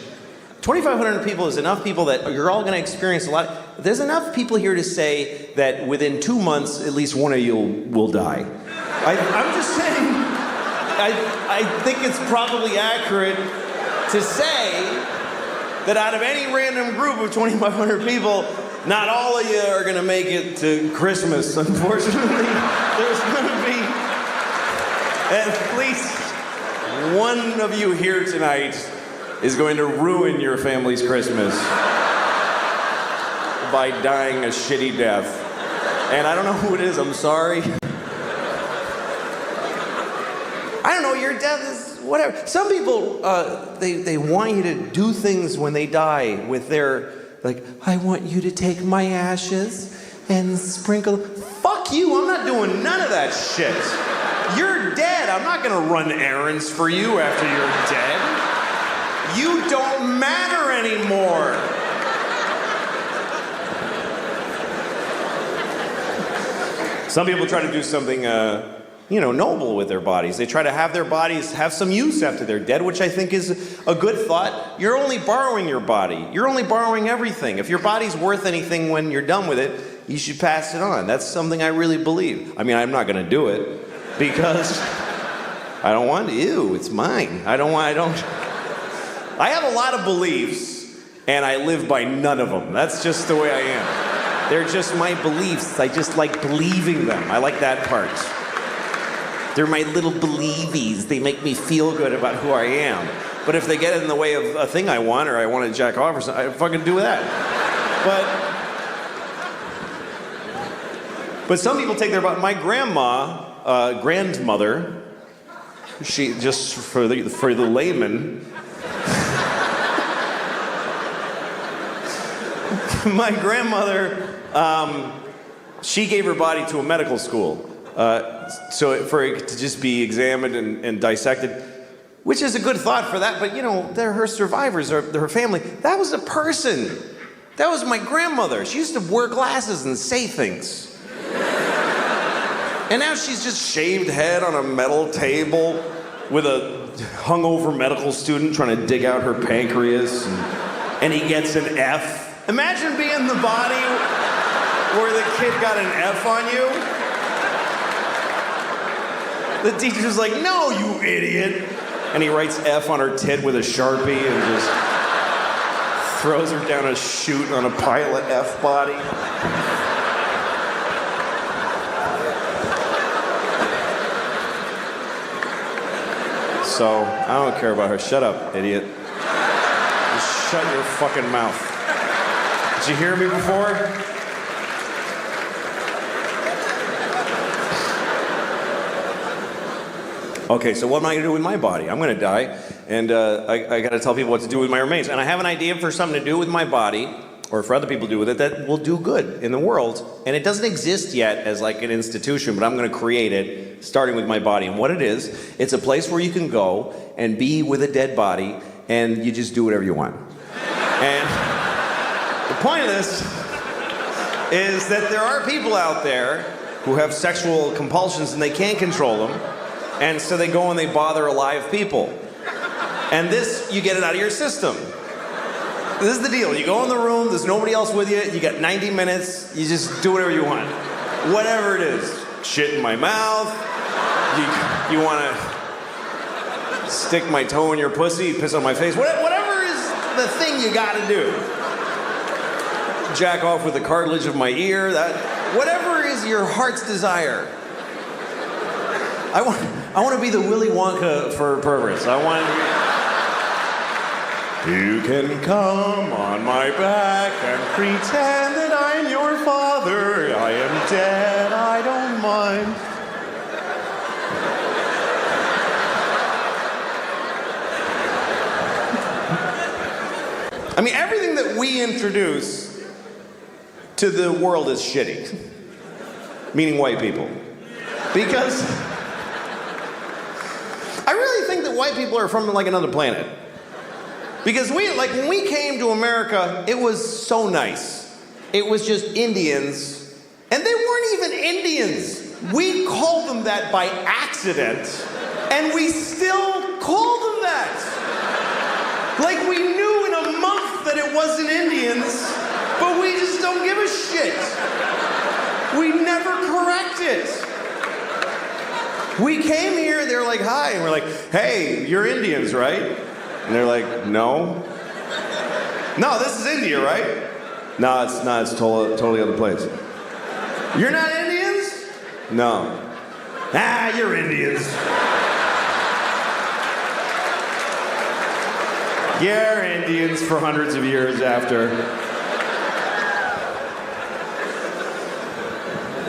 2,500 people is enough people that you're all going to experience a lot. There's enough people here to say that within 2 months, at least one of you will die. I'm just saying, I think it's probably accurate to say that out of any random group of 2,500 people, not all of you are going to make it to Christmas. Unfortunately, there's going to be at least one of you here tonight is going to ruin your family's Christmas by dying a shitty death. And I don't know who it is, I'm sorry. I don't know, your death is whatever. Some people, they want you to do things when they die with their, like, I want you to take my ashes and sprinkle. Fuck you, I'm not doing none of that shit. You're dead, I'm not gonna run errands for you after you're dead. You don't matter anymore. Some people try to do something, noble with their bodies. They try to have their bodies have some use after they're dead, which I think is a good thought. You're only borrowing your body. You're only borrowing everything. If your body's worth anything when you're done with it, you should pass it on. That's something I really believe. I mean, I'm not gonna do it because I don't want to. Ew, it's mine. I have a lot of beliefs, and I live by none of them. That's just the way I am. They're just my beliefs. I just like believing them. I like that part. They're my little believies. They make me feel good about who I am. But if they get in the way of a thing I want, or I want to jack off or something, I fucking do that. But some people take their body. My grandmother, she, just for the layman, my grandmother, she gave her body to a medical school, so for it to just be examined and dissected, which is a good thought for that. But they're her survivors, or her family. That was a person. That was my grandmother. She used to wear glasses and say things. And now she's just shaved head on a metal table with a hungover medical student trying to dig out her pancreas, and he gets an F. Imagine being the body where the kid got an F on you. The teacher's like, no, you idiot. And he writes F on her tit with a Sharpie and just throws her down a chute on a pile of F body. So, I don't care about her. Shut up, idiot. Just shut your fucking mouth. Did you hear me before? Okay, so what am I gonna do with my body? I'm gonna die, and I gotta tell people what to do with my remains. And I have an idea for something to do with my body, or for other people to do with it, that will do good in the world. And it doesn't exist yet as like an institution, but I'm gonna create it, starting with my body. And what it is, it's a place where you can go and be with a dead body, and you just do whatever you want. And the point of this is that there are people out there who have sexual compulsions and they can't control them, and so they go and they bother alive people. And this, you get it out of your system. This is the deal. You go in the room, there's nobody else with you, you got 90 minutes, you just do whatever you want. Whatever it is. Shit in my mouth, you want to stick my toe in your pussy, piss on my face, whatever is the thing you got to do. Jack off with the cartilage of my ear, whatever is your heart's desire. I want to be the Willy Wonka for perverts. You can come on my back and pretend that I'm your father. I am dead, I don't mind. I mean, everything that we introduce to the world is shitty. Meaning white people. Because I really think that white people are from like another planet. Because when we came to America, it was so nice. It was just Indians, and they weren't even Indians. We called them that by accident, and we still call them that. Like we knew in a month that it wasn't Indians, but we just don't give a shit. We never correct it. We came here, they're like, hi, and we're like, hey, you're Indians, right? And they're like, no. No, this is India, right? No, it's not. It's totally other place. You're not Indians? No. Ah, you're Indians. Yeah, Indians for hundreds of years after.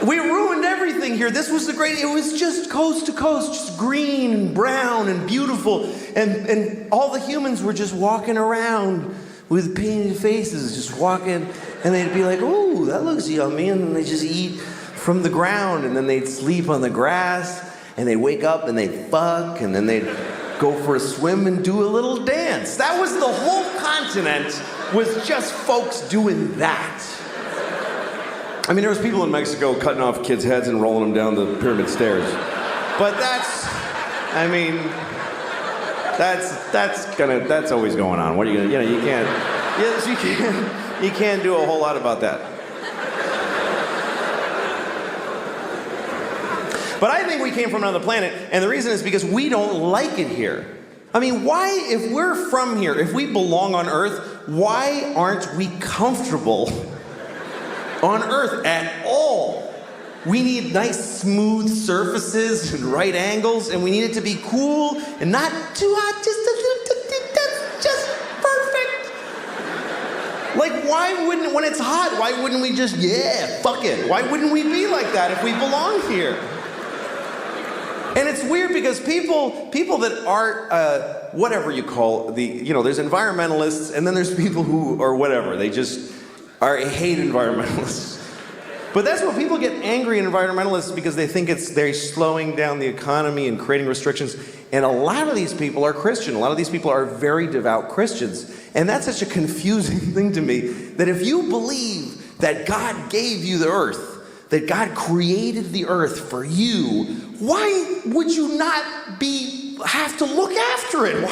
We ruined everything here. This was it was just coast to coast, just green and brown and beautiful. And all the humans were just walking around with painted faces, just walking. And they'd be like, "Ooh, that looks yummy." And then they just eat from the ground. And then they'd sleep on the grass. And they'd wake up and they'd fuck. And then they'd go for a swim and do a little dance. That was the whole continent, was just folks doing that. I mean, there was people in Mexico cutting off kids' heads and rolling them down the pyramid stairs. But that's always going on. What are you gonna, you can't do a whole lot about that. But I think we came from another planet, and the reason is because we don't like it here. I mean, why, if we're from here, if we belong on Earth, why aren't we comfortable on Earth at all? We need nice, smooth surfaces and right angles, and we need it to be cool and not too hot, just a little, that's just perfect. Like, why wouldn't, when it's hot, why wouldn't we just, yeah, fuck it? Why wouldn't we be like that if we belong here? And it's weird because people that aren't, whatever you call there's environmentalists, and then there's people who are whatever, they just hate environmentalists. But that's what people get angry at environmentalists, because they think they're slowing down the economy and creating restrictions. And a lot of these people are Christian. A lot of these people are very devout Christians. And that's such a confusing thing to me, that if you believe that God gave you the earth, that God created the earth for you, why would you not have to look after it?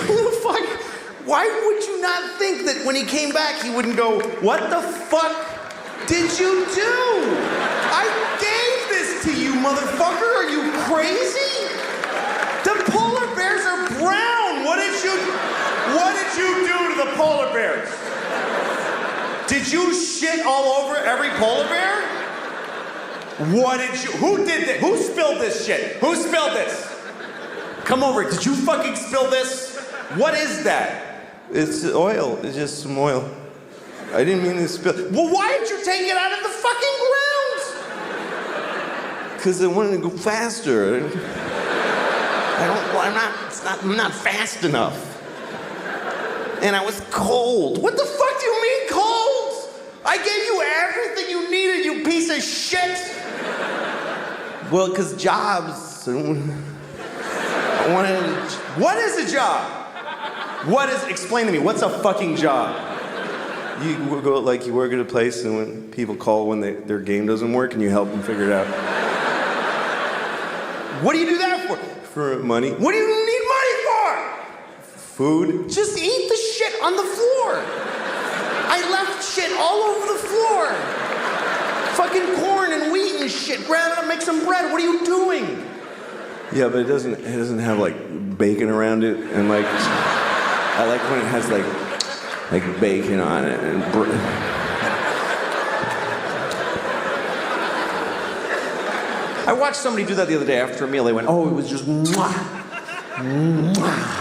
Why would you not think that when he came back, he wouldn't go, "What the fuck did you do? I gave this to you, motherfucker. Are you crazy? The polar bears are brown. What did you do to the polar bears? Did you shit all over every polar bear? Who did this? Who spilled this shit? Who spilled this? Come over, did you fucking spill this? What is that?" "It's oil, it's just some oil. I didn't mean to spill." "Well, why did you take it out of the fucking ground?" "Because I wanted to go faster. I'm not fast enough. And I was cold." "What the fuck do you mean cold? I gave you everything you needed, you piece of shit." "Well, because jobs. What is a job? Explain to me, what's a fucking job?" You work at a place, and when people call when their game doesn't work, and you help them figure it out." "What do you do that for?" "For money." "What do you need money for?" "Food." "Just eat the shit on the floor. I left shit all over the floor. Fucking corn and wheat and shit. Grab it and make some bread. What are you doing?" "Yeah, but it doesn't have like bacon around it, and like I like when it has like bacon on it and I watched somebody do that the other day after a meal. They went, "Oh, it was just mwah, mwah."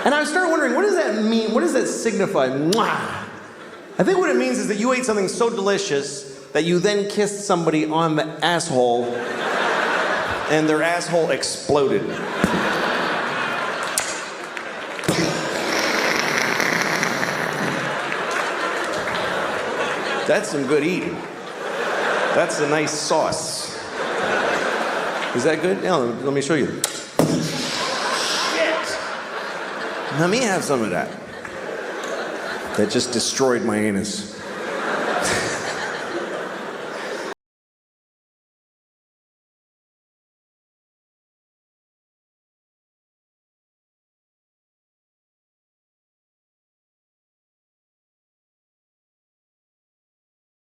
And I started wondering, what does that mean? What does that signify? Mwah. I think what it means is that you ate something so delicious that you then kissed somebody on the asshole and their asshole exploded. That's some good eating. That's a nice sauce. Is that good? Yeah, let me show you. Shit! Let me have some of that. That just destroyed my anus.